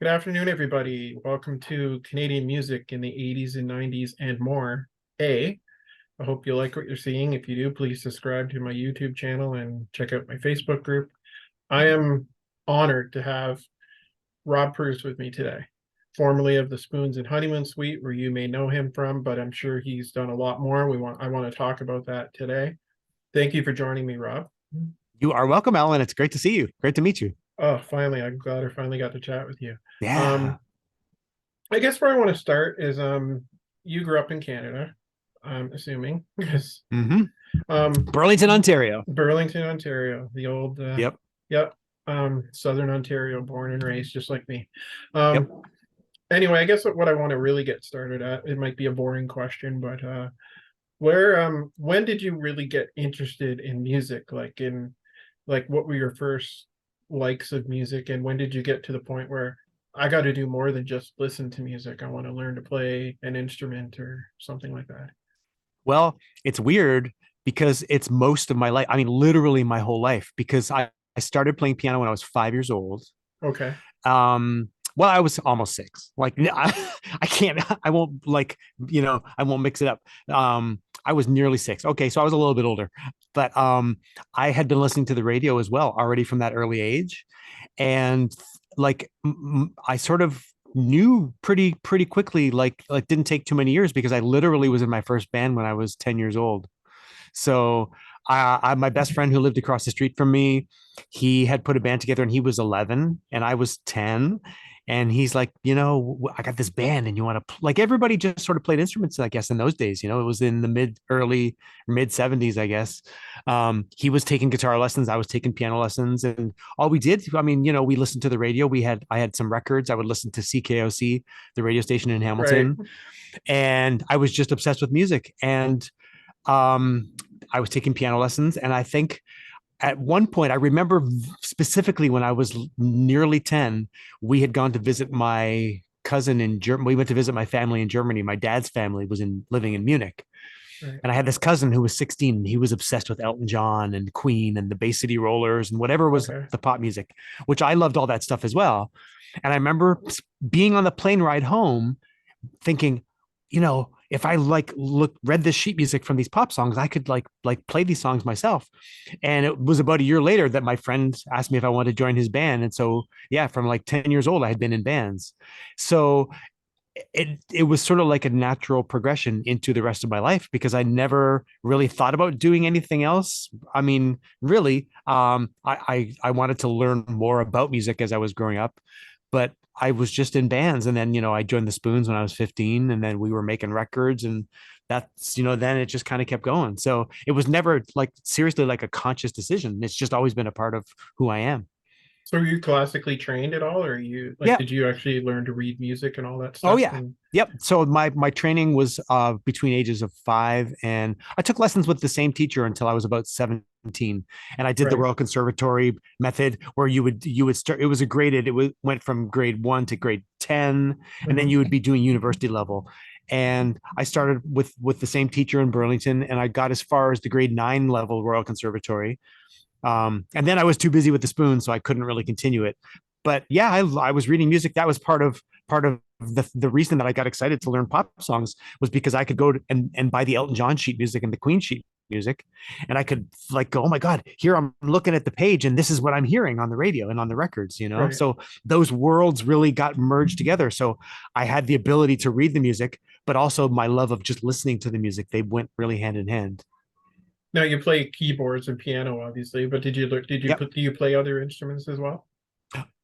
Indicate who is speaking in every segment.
Speaker 1: Good afternoon, everybody. Welcome to Canadian music in the 80s and 90s and more. I hope you like what you're seeing. If you do, please subscribe to my YouTube channel and check out my Facebook group. I am honored to have Rob Preuss with me today, formerly of the Spoons and Honeymoon Suite, where you may know him from, but I'm sure he's done a lot more. I want to talk about that today. Thank you for joining me, Rob.
Speaker 2: You are welcome, Alan. It's great to see you. Great to meet you.
Speaker 1: Oh, finally, I'm glad I finally got to chat with you.
Speaker 2: Yeah.
Speaker 1: Um, I guess where I want to start is you grew up in Canada, I'm assuming, because
Speaker 2: hmm
Speaker 1: um
Speaker 2: Burlington, Ontario.
Speaker 1: Burlington, Ontario, the old
Speaker 2: Yep.
Speaker 1: yep, Southern Ontario, born and raised just like me.
Speaker 2: Yep.
Speaker 1: Um anyway, I guess what I want to really get started at, it might be a boring question, but where when did you really get interested in music? Like what were your first likes of music, and when did you get to the point where I got to do more than just listen to music? I want to learn to play an instrument or something like that.
Speaker 2: Well, it's weird because it's most of my life. I mean, literally my whole life, because I started playing piano when I was 5 years old.
Speaker 1: Okay.
Speaker 2: Um, well, I was almost six. Like, I can't, I won't I won't mix it up. I was nearly six. Okay. So I was a little bit older, but I had been listening to the radio as well already from that early age. And I sort of knew pretty quickly, like didn't take too many years because I literally was in my first band when I was 10 years old. So my best friend who lived across the street from me, he had put a band together and he was 11 and I was 10. And he's like, I got this band and you want to, like, everybody just sort of played instruments, I guess, in those days. It was in the early mid 70s, I guess. He was taking guitar lessons. I was taking piano lessons. And all we did, I mean, we listened to the radio. I had some records. I would listen to CKOC, the radio station in
Speaker 1: Right.
Speaker 2: Hamilton. And I was just obsessed with music. And um, I was taking piano lessons, and I think at one point, I remember specifically when I was nearly 10, we had gone to visit my cousin in Germany. We went to visit my family in Germany. My dad's family was living in Munich.
Speaker 1: Right.
Speaker 2: And I had this cousin who was 16. And he was obsessed with Elton John and Queen and the Bay City Rollers and whatever was
Speaker 1: Okay.
Speaker 2: the pop music, which I loved all that stuff as well. And I remember being on the plane ride home thinking, if I read this sheet music from these pop songs, I could like play these songs myself. And it was about a year later that my friend asked me if I wanted to join his band. And so yeah, from like 10 years old, I had been in bands. So it was sort of like a natural progression into the rest of my life because I never really thought about doing anything else. I mean, really, I wanted to learn more about music as I was growing up, but I was just in bands. And then, I joined the Spoons when I was 15, and then we were making records, and that's, then it just kind of kept going. So it was never like seriously like a conscious decision. It's just always been a part of who I am.
Speaker 1: So were you classically trained at all, or you like
Speaker 2: Yeah.
Speaker 1: did you actually learn to read music and all that
Speaker 2: Oh
Speaker 1: stuff?
Speaker 2: yeah.
Speaker 1: And
Speaker 2: Yep. So my training was between ages of 5, and I took lessons with the same teacher until I was about 17. And I did the
Speaker 1: right.
Speaker 2: Royal Conservatory method where you would start, it was a graded, went from grade 1 to grade 10, and then
Speaker 1: Hmm.
Speaker 2: you would be doing university level. And I started with the same teacher in Burlington, and I got as far as the grade 9 level Royal Conservatory. And then I was too busy with the Spoon, so I couldn't really continue it. But yeah, I was reading music. That was part of the reason that I got excited to learn pop songs was because I could go and buy the Elton John sheet music and the Queen sheet music, and I could like go, oh my God, here I'm looking at the page, and this is what I'm hearing on the radio and on the records.
Speaker 1: Right.
Speaker 2: So those worlds really got merged together. So I had the ability to read the music, but also my love of just listening to the music. They went really hand in hand.
Speaker 1: Now you play keyboards and piano, obviously, but
Speaker 2: Yep.
Speaker 1: do you play other instruments as well?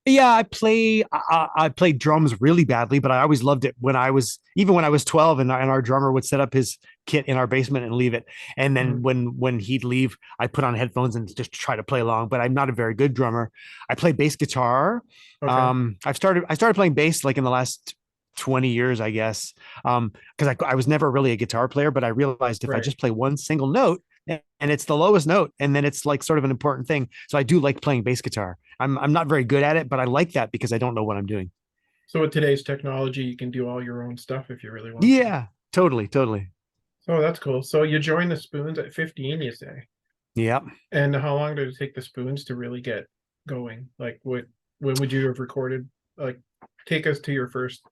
Speaker 2: Yeah, I played drums really badly, but I always loved it when I was even when I was 12, and our drummer would set up his kit in our basement and leave it. And then
Speaker 1: Hmm.
Speaker 2: when he'd leave, I put on headphones and just try to play along, but I'm not a very good drummer. I play bass guitar.
Speaker 1: Okay.
Speaker 2: I started playing bass like in the last 20 years, I guess. Because I was never really a guitar player, but I realized if I
Speaker 1: Right.
Speaker 2: just play one single note and it's the lowest note, and then it's like sort of an important thing. So I do like playing bass guitar. I'm not very good at it, but I like that because I don't know what I'm doing.
Speaker 1: So with today's technology, you can do all your own stuff if you really want to.
Speaker 2: Yeah, totally.
Speaker 1: So that's cool. So you joined the Spoons at 15, you say.
Speaker 2: Yeah.
Speaker 1: And how long did it take the Spoons to really get going? Like when would you have recorded like take us to your first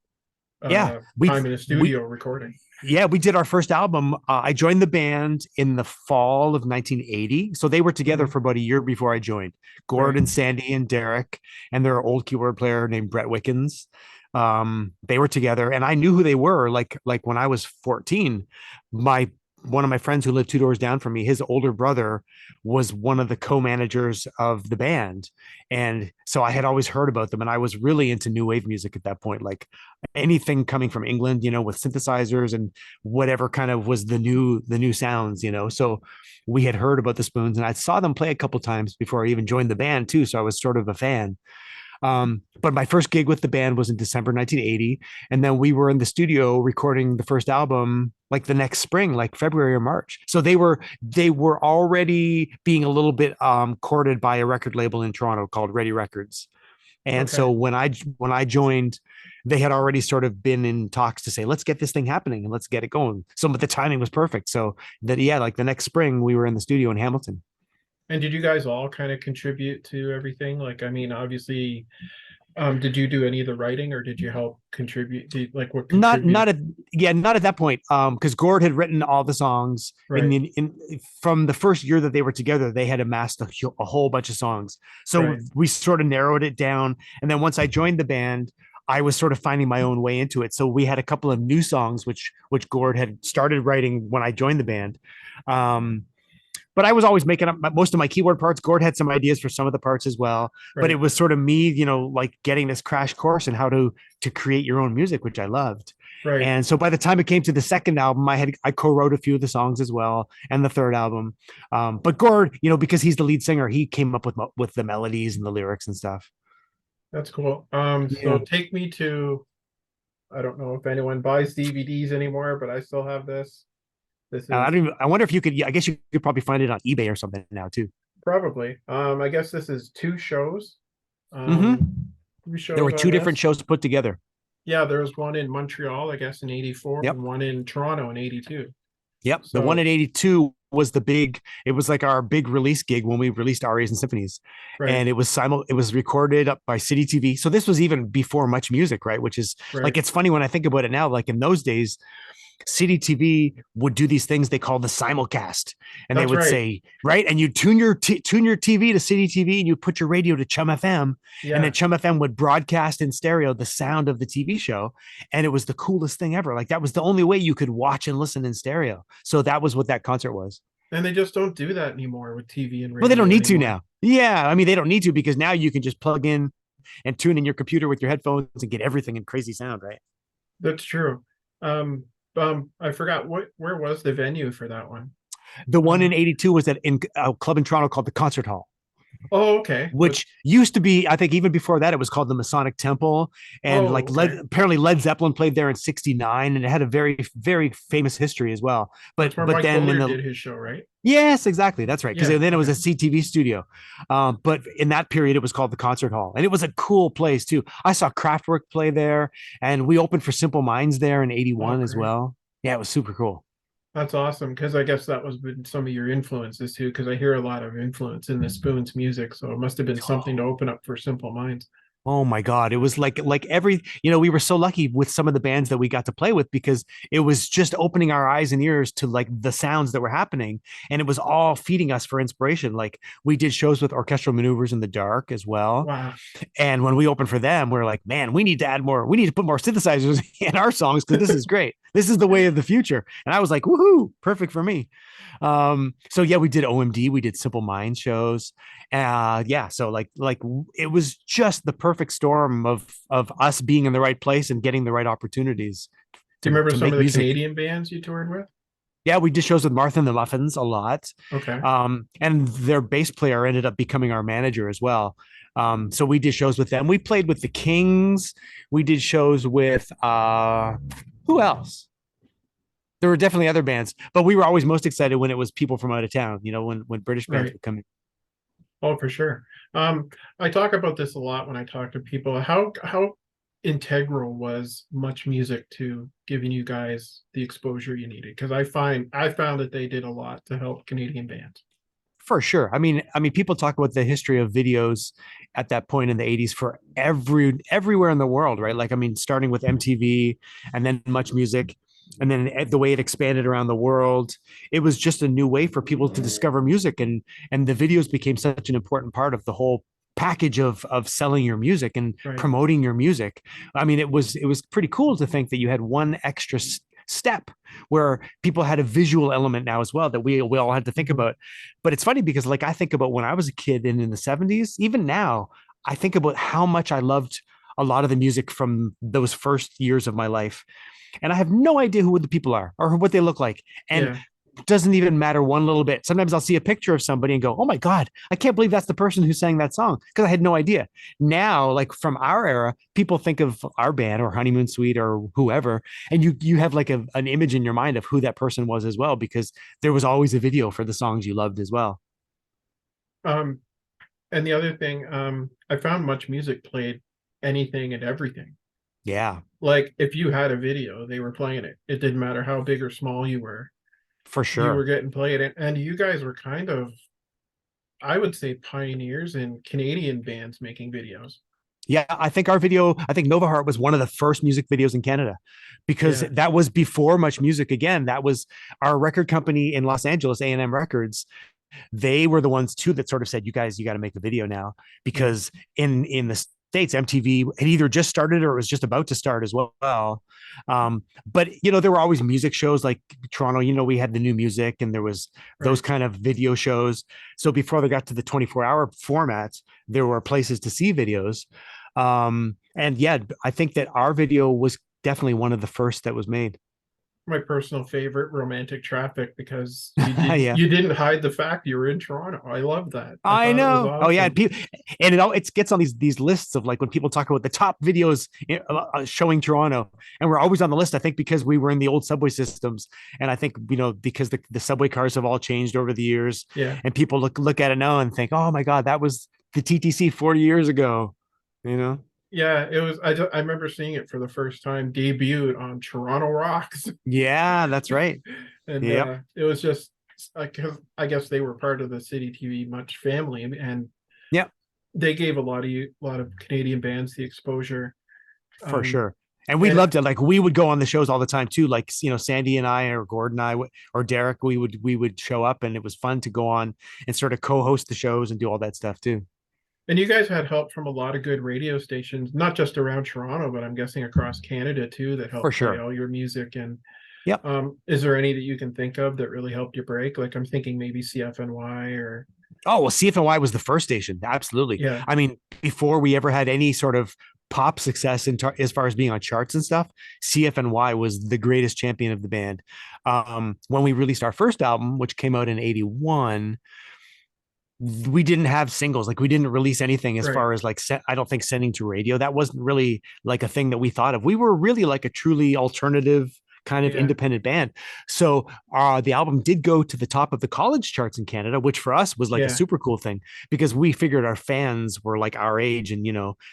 Speaker 2: Yeah, we
Speaker 1: time in a
Speaker 2: we
Speaker 1: studio recording.
Speaker 2: yeah, we did our first album. I joined the band in the fall of 1980. So they were together
Speaker 1: Mhm.
Speaker 2: for about a year before I joined.
Speaker 1: Right.
Speaker 2: Gordon, Sandy, and Derek, and their old keyboard player named Brett Wickens. They were together, and I knew who they were. Like when I was 14, my one of my friends who lived two doors down from me, his older brother was one of the co-managers of the band. And so I had always heard about them, and I was really into new wave music at that point. Like anything coming from England, with synthesizers and whatever kind of was the new sounds. So we had heard about the Spoons, and I saw them play a couple times before I even joined the band too. So I was sort of a fan. But my first gig with the band was in December 1980, and then we were in the studio recording the first album like the next spring, like February or March. So they were already being a little bit courted by a record label in Toronto called Ready Records. And
Speaker 1: Okay.
Speaker 2: so when I joined, they had already sort of been in talks to say, let's get this thing happening and let's get it going. So but the timing was perfect. So that yeah, like the next spring we were in the studio in Hamilton.
Speaker 1: And did you guys all kind of contribute to everything? Like, I mean, obviously, did you do any of the writing or did you help contribute? Like what
Speaker 2: Not
Speaker 1: contributed?
Speaker 2: not at yeah, not at that point. Because Gord had written all the songs
Speaker 1: Right.
Speaker 2: from the first year that they were together, they had amassed a whole bunch of songs. So
Speaker 1: Right.
Speaker 2: we sort of narrowed it down. And then once I joined the band, I was sort of finding my own way into it. So we had a couple of new songs which Gord had started writing when I joined the band. But I was always making up most of my keyboard parts. Gord had some ideas for some of the parts as well, but it
Speaker 1: Right.
Speaker 2: was sort of me, like getting this crash course in how to create your own music, which I loved.
Speaker 1: Right.
Speaker 2: And so by the time it came to the second album, I co-wrote a few of the songs as well, and the third album. But Gord, because he's the lead singer, he came up with the melodies and the lyrics and stuff.
Speaker 1: That's cool. So
Speaker 2: Yeah.
Speaker 1: take me to, I don't know if anyone buys DVDs anymore, but I still have this. This
Speaker 2: I
Speaker 1: is
Speaker 2: don't even, I wonder if you could. Yeah, I guess you could probably find it on eBay or something now too.
Speaker 1: probably, I guess this is two shows.
Speaker 2: Hmm.
Speaker 1: Two
Speaker 2: There
Speaker 1: shows
Speaker 2: were
Speaker 1: on
Speaker 2: two different
Speaker 1: this.
Speaker 2: shows put together.
Speaker 1: Yeah, there was one in Montreal, I guess, in 84,
Speaker 2: Yep.
Speaker 1: and one in Toronto in 82.
Speaker 2: Yep. The one
Speaker 1: So,
Speaker 2: at 82 was it was like our big release gig when we released Arias and Symphonies.
Speaker 1: right,
Speaker 2: And it was recorded up by City TV. So this was even before Much Music, right? Which is
Speaker 1: right.
Speaker 2: like, it's funny when I think about it now, like in those days, City TV would do these things they call the simulcast, and they
Speaker 1: That's
Speaker 2: would
Speaker 1: right.
Speaker 2: say, right, and you tune your TV to City TV, and you put your radio to Chum FM, and then
Speaker 1: Yeah.
Speaker 2: Chum FM would broadcast in stereo the sound of the TV show, and it was the coolest thing ever. Like that was the only way you could watch and listen in stereo. So that was what that concert was.
Speaker 1: And they just don't do that anymore with TV and
Speaker 2: Well, they don't
Speaker 1: radio
Speaker 2: need to
Speaker 1: anymore.
Speaker 2: now. Yeah, I mean they don't need to because now you can just plug in and tune in your computer with your headphones and get everything in crazy sound, right?
Speaker 1: That's true. Um, I forgot where was the venue for that one?
Speaker 2: The one
Speaker 1: Uh,
Speaker 2: in 82 was at in a club in Toronto called the Concert Hall,
Speaker 1: oh, okay.
Speaker 2: which used to be, I think even before that, it was called the Masonic Temple. And
Speaker 1: Oh,
Speaker 2: like
Speaker 1: okay.
Speaker 2: apparently Led Zeppelin played there in 69, and it had a very, very famous history as well.
Speaker 1: That's
Speaker 2: But
Speaker 1: where
Speaker 2: but
Speaker 1: Mike
Speaker 2: then in
Speaker 1: Bullard
Speaker 2: the
Speaker 1: did his show, right?
Speaker 2: yes, exactly. That's right. Because
Speaker 1: Yeah.
Speaker 2: then it was
Speaker 1: Okay.
Speaker 2: a CTV studio. But in that period, it was called the Concert Hall. And it was a cool place too. I saw Kraftwerk play there, and we opened for Simple Minds there in
Speaker 1: Oh,
Speaker 2: 81 as
Speaker 1: great.
Speaker 2: well. Yeah, it was super cool.
Speaker 1: That's awesome because I guess that was been some of your influences too. Because I hear a lot of influence in the Spoons music, so it must have been something to open up for Simple Minds.
Speaker 2: Oh my God. It was like every, we were so lucky with some of the bands that we got to play with because it was just opening our eyes and ears to like the sounds that were happening. And it was all feeding us for inspiration. Like we did shows with Orchestral Maneuvers in the Dark as well.
Speaker 1: Wow.
Speaker 2: And when we opened for them, we are like, man, we need to add more. We need to put more synthesizers in our songs because this is great. This is the way of the future. And I was like, woohoo, perfect for me. So yeah, we did OMD, we did Simple Mind shows. Yeah, so like it was just the perfect storm of us being in the right place and getting the right opportunities
Speaker 1: Do you remember
Speaker 2: to
Speaker 1: some
Speaker 2: make
Speaker 1: of the
Speaker 2: music.
Speaker 1: Canadian bands you toured with?
Speaker 2: Yeah, we did shows with Martha and the Muffins a lot.
Speaker 1: Okay.
Speaker 2: And their bass player ended up becoming our manager as well. So we did shows with them. We played with the Kings. We did shows with who else? There were definitely other bands, but we were always most excited when it was people from out of town, when British bands
Speaker 1: Right.
Speaker 2: would come in.
Speaker 1: Oh, for sure. I talk about this a lot when I talk to people. How integral was Much Music to giving you guys the exposure you needed? Because I found that they did a lot to help Canadian bands.
Speaker 2: For sure. I mean, people talk about the history of videos at that point in the 80s for everywhere in the world, right? Like, I mean, starting with MTV and then Much Music, and then the way it expanded around the world, it was just a new way for people to discover music, and the videos became such an important part of the whole package of selling your music and
Speaker 1: Right.
Speaker 2: promoting your music. I mean, it was pretty cool to think that you had one extra step where people had a visual element now as well that we all had to think about. But it's funny because, like, I think about when I was a kid and in the 70s, even now, I think about how much I loved a lot of the music from those first years of my life. And I have no idea who the people are or what they look like. And
Speaker 1: Yeah.
Speaker 2: it doesn't even matter one little bit. Sometimes I'll see a picture of somebody and go, "Oh my God, I can't believe that's the person who sang that song," because I had no idea. Now, like from our era, people think of our band or Honeymoon Suite or whoever, and you have like an image in your mind of who that person was as well, because there was always a video for the songs you loved as well.
Speaker 1: Um, and the other thing, I found Much Music played anything and everything.
Speaker 2: Yeah,
Speaker 1: Like if you had a video, they were playing it. It didn't matter how big or small
Speaker 2: for
Speaker 1: you were
Speaker 2: sure.
Speaker 1: getting played. And you guys were kind of, I would say, pioneers in Canadian bands making videos.
Speaker 2: Yeah, I think Nova Heart was one of the first music videos in Canada, because
Speaker 1: Yeah.
Speaker 2: that was before Much Music. Again, that was our record company in Los Angeles, A&M Records. They were the ones too that sort of said, "You guys, you got to make a video now,"
Speaker 1: Yeah.
Speaker 2: because in the States, MTV had either just started or it was just about to start as well. But there were always music shows like Toronto. We had the New Music, and there was those
Speaker 1: Right.
Speaker 2: kind of video shows. So before they got to the 24-hour formats, there were places to see videos. And yeah, I think that our video was definitely one of the first that was made.
Speaker 1: My personal favorite, Romantic Traffic, because you did
Speaker 2: Yeah.
Speaker 1: you didn't hide the fact you were in Toronto. I love that. I
Speaker 2: I
Speaker 1: thought it was
Speaker 2: know. Oh yeah,
Speaker 1: awesome.
Speaker 2: and it gets on these lists of, like, when people talk about the top videos showing Toronto, and we're always on the list. I think because we were in the old subway systems, and I think because the subway cars have all changed over the years,
Speaker 1: Yeah.
Speaker 2: and people look at it now and think, "Oh my God, that was the TTC 40 years ago." You know?
Speaker 1: Yeah, it was. I remember seeing it for the first time, debuted on Toronto Rocks,
Speaker 2: Yeah, that's right.
Speaker 1: and
Speaker 2: Yep.
Speaker 1: it was just because I guess they were part of the City TV Much family, and
Speaker 2: Yep.
Speaker 1: they gave a lot of Canadian bands the exposure.
Speaker 2: For
Speaker 1: Um,
Speaker 2: sure. And we
Speaker 1: and
Speaker 2: loved it. Like, we would go on the shows all the time too. Like, Sandy and I, or Gordon and I, or Derek, we would show up, and it was fun to go on and sort of co-host the shows and do all that stuff too.
Speaker 1: and you guys had help from a lot of good radio stations, not just around Toronto, but I'm guessing across Canada too, that
Speaker 2: For
Speaker 1: helped play
Speaker 2: sure.
Speaker 1: all your music. And
Speaker 2: Yep.
Speaker 1: is there any that you can think of that really helped you break? Like I'm thinking maybe CFNY or
Speaker 2: Oh, well, CFNY was the first station. Absolutely.
Speaker 1: yeah,
Speaker 2: I mean, before we ever had any sort of pop success as far as being on charts and stuff, CFNY was the greatest champion of the band. When we released our first album, which came out in 81, we didn't have singles. Like, we didn't release anything as
Speaker 1: right.
Speaker 2: far as, like, I don't think sending to radio. That wasn't really like a thing that we thought of. We were really like a truly alternative kind of
Speaker 1: Yeah.
Speaker 2: independent band. So the album did go to the top of the college charts in Canada, which for us was like a
Speaker 1: Yeah.
Speaker 2: super cool thing, because we figured our fans were like our age, and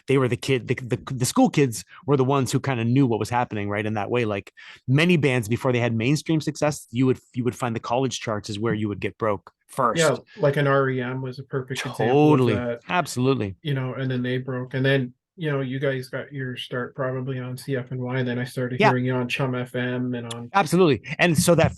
Speaker 2: they were the school kids were the ones who kind of knew what was happening, right? In that way, like many bands before they had mainstream success, you would find the college charts is where you would get broke
Speaker 1: Yeah,
Speaker 2: first.
Speaker 1: like an REM was a perfect example of
Speaker 2: Totally.
Speaker 1: that,
Speaker 2: Absolutely.
Speaker 1: and then they broke. And then, you guys got your start probably on CFNY, and then I started
Speaker 2: Yeah,
Speaker 1: hearing you on Chum FM and on
Speaker 2: absolutely. And so the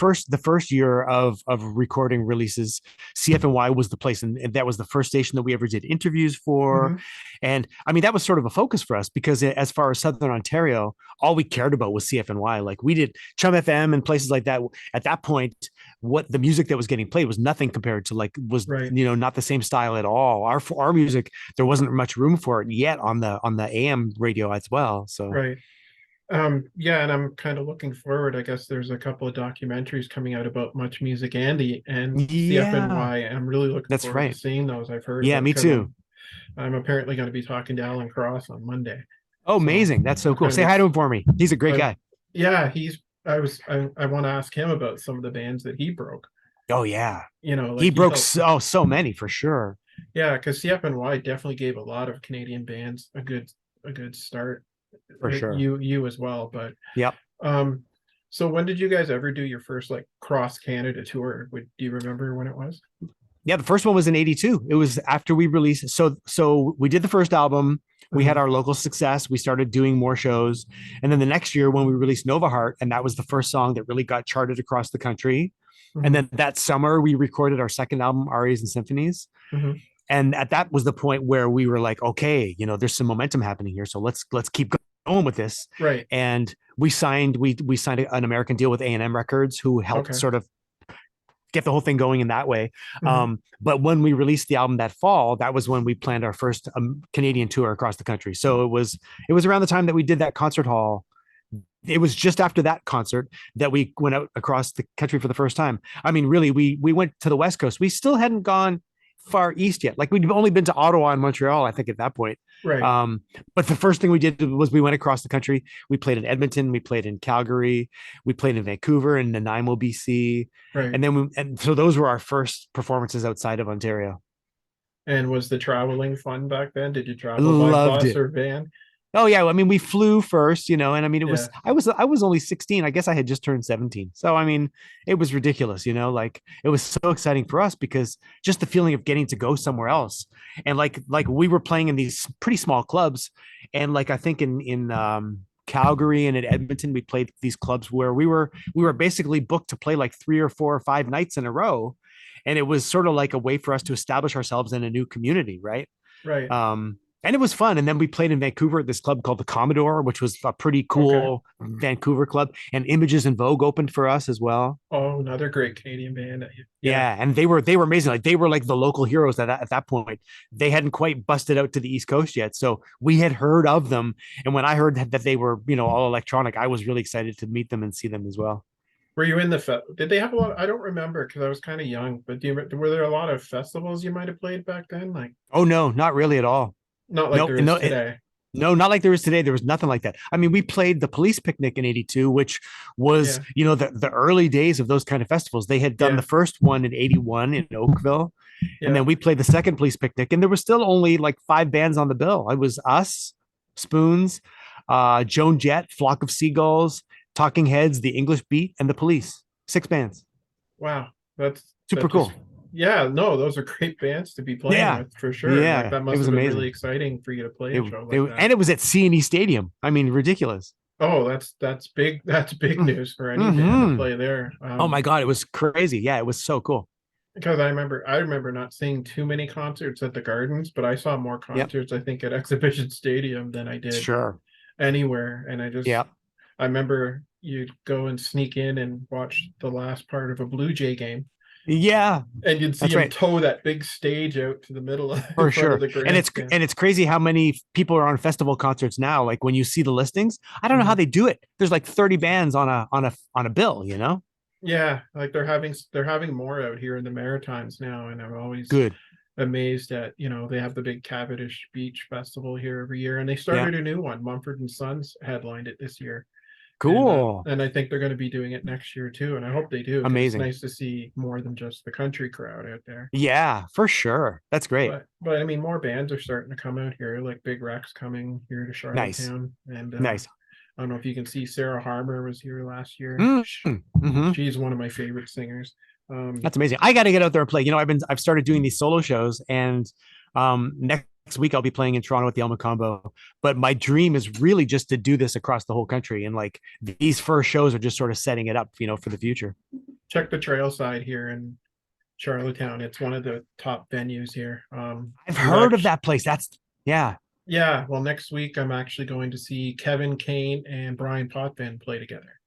Speaker 2: first year of recording releases, CFNY was the place, and that was the first station that we ever did interviews for.
Speaker 1: Mhm.
Speaker 2: And I mean, that was sort of a focus for us, because as far as Southern Ontario, all we cared about was CFNY. Like, we did Chum FM and places like that. At that point, what the music that was getting played was nothing compared to, like, was
Speaker 1: Right.
Speaker 2: not the same style at all. Our music, there wasn't much room for it yet on the AM radio as well. So
Speaker 1: Right. Yeah, and I'm kind of looking forward. I guess there's a couple of documentaries coming out about Much Music and
Speaker 2: yeah,
Speaker 1: CFNY. I'm really looking
Speaker 2: that's
Speaker 1: forward to
Speaker 2: right.
Speaker 1: seeing those. I've heard
Speaker 2: Yeah,
Speaker 1: about
Speaker 2: me
Speaker 1: because
Speaker 2: too.
Speaker 1: I'm apparently going to be talking to Alan Cross on Monday.
Speaker 2: Oh,
Speaker 1: So
Speaker 2: amazing. That's so
Speaker 1: I'm
Speaker 2: cool.
Speaker 1: kind of
Speaker 2: Say hi to him for me. He's a great
Speaker 1: I,
Speaker 2: guy.
Speaker 1: yeah, I want to ask him about some of the bands that he broke.
Speaker 2: Oh, yeah. He
Speaker 1: Like he
Speaker 2: broke
Speaker 1: helped.
Speaker 2: so many for sure.
Speaker 1: Yeah, because CFNY definitely gave a lot of Canadian bands a good start.
Speaker 2: For sure.
Speaker 1: You as well, but
Speaker 2: Yep.
Speaker 1: um, so when did you guys ever do your first like cross Canada tour? Do you remember when it was?
Speaker 2: Yeah, the first one was in 82. It was after we released. So we did the first album. We had
Speaker 1: Mhm,
Speaker 2: our local success. We started doing more shows. And then the next year when we released Nova Heart, and that was the first song that really got charted across the country. And
Speaker 1: mhm,
Speaker 2: then that summer we recorded our second album, Arias and Symphonies.
Speaker 1: mhm.
Speaker 2: And at that was the point where we were like, okay, there's some momentum happening here. So let's keep going with this.
Speaker 1: Right.
Speaker 2: And we signed an American deal with A&M Records, who helped
Speaker 1: Okay.
Speaker 2: sort of get the whole thing going in that way.
Speaker 1: Mhm.
Speaker 2: But when we released the album that fall, that was when we planned our first Canadian tour across the country. So it was around the time that we did that concert hall. It was just after that concert that we went out across the country for the first time. I mean, really, we went to the West Coast. We still hadn't gone far east yet. Like we'd only been to Ottawa and Montreal, I think, at that point.
Speaker 1: Right.
Speaker 2: Um, but the first thing we did was we went across the country. We played in Edmonton, we played in Calgary, we played in Vancouver and Nanaimo, BC,
Speaker 1: Right.
Speaker 2: and so those were our first performances outside of Ontario.
Speaker 1: And was the traveling fun back then? Did you
Speaker 2: I
Speaker 1: travel by
Speaker 2: loved
Speaker 1: bus
Speaker 2: it.
Speaker 1: or van?
Speaker 2: Oh yeah, I mean we flew first, and I mean
Speaker 1: Yeah.
Speaker 2: I was only 16. I guess I had just turned 17. So I mean, it was ridiculous, like it was so exciting for us because just the feeling of getting to go somewhere else. And like we were playing in these pretty small clubs, and like I think in Calgary and in Edmonton we played these clubs where we were basically booked to play like 3 or 4 or 5 nights in a row, and it was sort of like a way for us to establish ourselves in a new community, right?
Speaker 1: Right.
Speaker 2: And it was fun. And then we played in Vancouver at this club called the Commodore, which was a pretty
Speaker 1: Okay.
Speaker 2: cool Vancouver club. And Images in Vogue opened for us as well.
Speaker 1: Oh, another great Canadian band. Yeah.
Speaker 2: Yeah, and they were amazing. Like they were like the local heroes at that point. They hadn't quite busted out to the East Coast yet, so we had heard of them. And when I heard that they were all electronic, I was really excited to meet them and see them as well.
Speaker 1: Were you in the did they have a lot? I don't remember because I was kind of young, but were there a lot of festivals you might have played back then? Like
Speaker 2: Oh no, not really at all.
Speaker 1: not like
Speaker 2: No,
Speaker 1: there is
Speaker 2: no,
Speaker 1: today.
Speaker 2: no, not like there is today. There was nothing like that. I mean, we played the Police Picnic in '82, which was,
Speaker 1: Yeah.
Speaker 2: the early days of those kind of festivals. They had done the
Speaker 1: Yeah.
Speaker 2: first one in '81 in Oakville. And
Speaker 1: Yeah.
Speaker 2: then we played the second Police Picnic, and there was still only like 5 bands on the bill. It was us, Spoons, Joan Jett, Flock of Seagulls, Talking Heads, The English Beat, and the Police. 6 bands.
Speaker 1: Wow. That's
Speaker 2: Super
Speaker 1: that just
Speaker 2: cool.
Speaker 1: yeah, no, those are great bands to be playing
Speaker 2: Yeah.
Speaker 1: with for sure. Like
Speaker 2: Yeah.
Speaker 1: that
Speaker 2: It
Speaker 1: must
Speaker 2: was
Speaker 1: have been really
Speaker 2: amazing.
Speaker 1: exciting for you to play
Speaker 2: It,
Speaker 1: a show
Speaker 2: it
Speaker 1: like that.
Speaker 2: and it was at C&E Stadium. I mean, ridiculous.
Speaker 1: Oh, that's big. That's big news for any band to
Speaker 2: Mm-hmm.
Speaker 1: play there.
Speaker 2: Oh my God, it was crazy. Yeah, it was so cool.
Speaker 1: Because I remember not seeing too many concerts at the Gardens, but I saw more
Speaker 2: Yep.
Speaker 1: concerts, I think, at Exhibition Stadium than I did
Speaker 2: Sure.
Speaker 1: anywhere. And
Speaker 2: Yeah.
Speaker 1: I remember you'd go and sneak in and watch the last part of a Blue Jay game,
Speaker 2: Yeah,
Speaker 1: and you'd see
Speaker 2: that's
Speaker 1: him
Speaker 2: right.
Speaker 1: tow that big stage out to the middle of in
Speaker 2: For
Speaker 1: front of
Speaker 2: sure.
Speaker 1: the
Speaker 2: And it's
Speaker 1: grandstand.
Speaker 2: and it's crazy how many people are on festival concerts now. Like when you see the listings, I don't know how
Speaker 1: Mhm.
Speaker 2: they do it. There's like 30 bands on a bill.
Speaker 1: Yeah, like they're having more out here in the Maritimes now, and I'm always
Speaker 2: Good.
Speaker 1: amazed at, they have the big Cavendish Beach Festival here every year, and they
Speaker 2: Yeah.
Speaker 1: started a new one. Mumford and Sons headlined it this year, and
Speaker 2: Cool.
Speaker 1: and I think they're going to be doing it next year too, and I hope they do because it's
Speaker 2: Amazing.
Speaker 1: nice to see more than just the country crowd out there.
Speaker 2: Yeah, for sure. That's great.
Speaker 1: But I mean, more bands are starting to come out here, like Big Rex coming here to
Speaker 2: Nice.
Speaker 1: Charlottetown, and
Speaker 2: Nice.
Speaker 1: I don't know if you can see Sarah Harmer was here last year.
Speaker 2: Mm-hmm.
Speaker 1: She's one of my favorite singers. Um,
Speaker 2: That's amazing. I got to get out there and play. I've started doing these solo shows, and next week I'll be playing in Toronto at the Elma Combo. But my dream is really just to do this across the whole country, and like these first shows are just sort of setting it up, for the future.
Speaker 1: Check the trail side here in Charlottetown. It's one of the top venues here.
Speaker 2: I've
Speaker 1: We've
Speaker 2: heard of
Speaker 1: actually,
Speaker 2: that place. Yeah.
Speaker 1: yeah. Well, next week I'm actually going to see Kevin Kane and Brian Potvin play together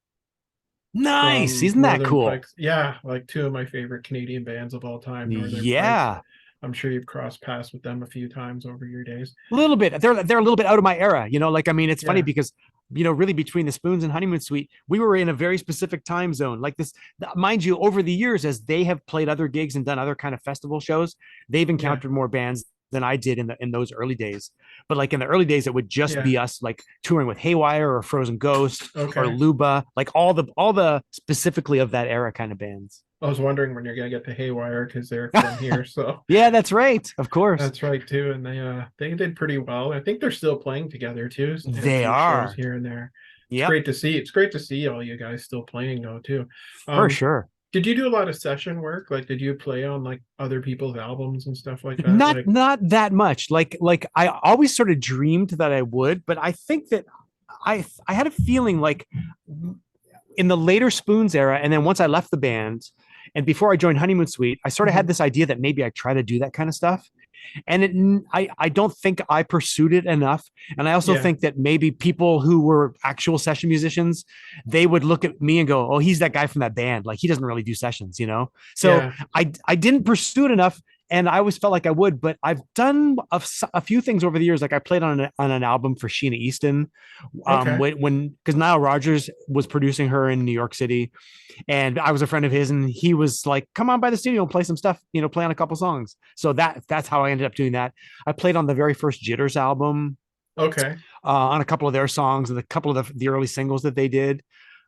Speaker 2: Nice.
Speaker 1: from
Speaker 2: Isn't that
Speaker 1: Northern
Speaker 2: cool?
Speaker 1: Pikes. Yeah, like two of my favorite Canadian bands of all time, Northern Pikes.
Speaker 2: Yeah.
Speaker 1: I'm sure you've crossed paths with them a few times over your days.
Speaker 2: A little bit. They're a little bit out of my era. Like I mean, it's funny
Speaker 1: Yeah,
Speaker 2: because really between the Spoons and Honeymoon Suite, we were in a very specific time zone. Like this, mind you, over the years, as they have played other gigs and done other kind of festival shows, they've
Speaker 1: yeah,
Speaker 2: encountered more bands than I did in those early days. But like in the early days, it would just
Speaker 1: yeah.
Speaker 2: be us like touring with Haywire or Frozen Ghost or
Speaker 1: Okay.
Speaker 2: Luba, like all the specifically of that era kind of bands.
Speaker 1: I was wondering when you're gonna get to Haywire because they're from here, so
Speaker 2: Yeah, that's right. Of course.
Speaker 1: that's right too. And they did pretty well. I think they're still playing together too. They have a
Speaker 2: They
Speaker 1: few shows
Speaker 2: are.
Speaker 1: here and there. It's
Speaker 2: Yep,
Speaker 1: great to see. It's great to see all you guys still playing though too.
Speaker 2: for
Speaker 1: Um,
Speaker 2: sure.
Speaker 1: Did you do a lot of session work? Like, did you play on like other people's albums and stuff like that?
Speaker 2: Not
Speaker 1: Like,
Speaker 2: not that much. Like I always sort of dreamed that I would, but I think that I had a feeling like in the later Spoons era, and then once I left the band, and before I joined Honeymoon Suite, I sort of had
Speaker 1: mhm.
Speaker 2: this idea that maybe I try to do that kind of stuff. And I don't think I pursued it enough. And I also
Speaker 1: Yeah,
Speaker 2: think that maybe people who were actual session musicians, they would look at me and go, "Oh, he's that guy from that band. Like he doesn't really do sessions, you know." So
Speaker 1: yeah,
Speaker 2: I didn't pursue it enough, and I always felt like I would. But I've done a few things over the years. Like I played on an album for Sheena Easton,
Speaker 1: okay,
Speaker 2: when because Nile Rodgers was producing her in New York City, and I was a friend of his, and he was like, "Come on by the studio and play some stuff, you know, play on a couple songs." So that's how I ended up doing that. I played on the very first Jitters album,
Speaker 1: okay.
Speaker 2: on a couple of their songs and a couple of the early singles that they did.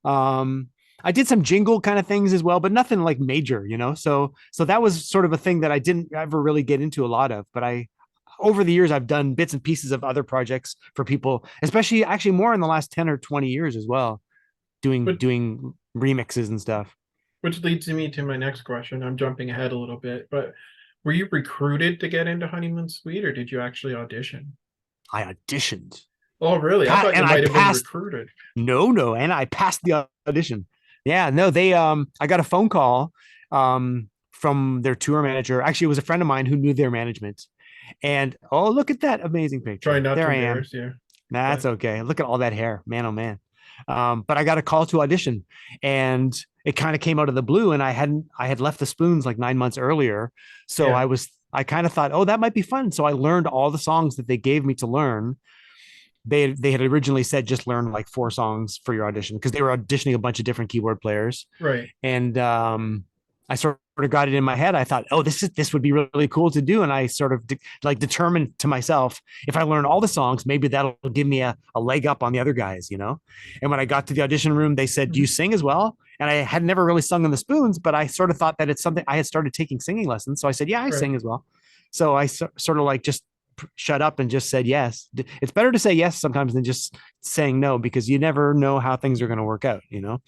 Speaker 2: Um, I did some jingle kind of things as well, but nothing like major, you know. So that was sort of a thing that I didn't ever really get into a lot of, but I over the years I've done bits and pieces of other projects for people, especially actually more in the last 10 or 20 years as well, doing
Speaker 1: But
Speaker 2: doing remixes and stuff.
Speaker 1: which leads me to my next question. I'm jumping ahead a little bit, but were you recruited to get into Honeymoon Suite, or did you actually audition?
Speaker 2: I auditioned.
Speaker 1: Oh, really? I thought you
Speaker 2: And I
Speaker 1: might have been
Speaker 2: passed.
Speaker 1: recruited.
Speaker 2: No, and I passed the audition. Yeah, no, they I got a phone call from their tour manager. Actually, it was a friend of mine who knew their management. And oh, look at that amazing
Speaker 1: Try
Speaker 2: picture.
Speaker 1: not to
Speaker 2: There I am.
Speaker 1: embarrass you,
Speaker 2: That's
Speaker 1: but
Speaker 2: okay. Look at all that hair. Man, oh man. But I got a call to audition, and it kind of came out of the blue, and I had left the Spoons like 9 months earlier. So
Speaker 1: yeah,
Speaker 2: I kind of thought, oh, that might be fun. So I learned all the songs that they gave me to learn. They had originally said just learn like 4 songs for your audition because they were auditioning a bunch of different keyboard players,
Speaker 1: right.
Speaker 2: and I sort of got it in my head. I thought, oh, this would be really cool to do, and I sort of like determined to myself, if I learn all the songs, maybe that'll give me a leg up on the other guys, you know. And when I got to the audition room, they said, "Do you
Speaker 1: Mhm.
Speaker 2: sing as well?" And I had never really sung on the Spoons, but I sort of thought that it's something I had started taking singing lessons, so I said, "Yeah, I
Speaker 1: Right.
Speaker 2: sing as well." So I sort of like just shut up and just said yes. It's better to say yes sometimes than just saying no, because you never know how things are going to work out, you know?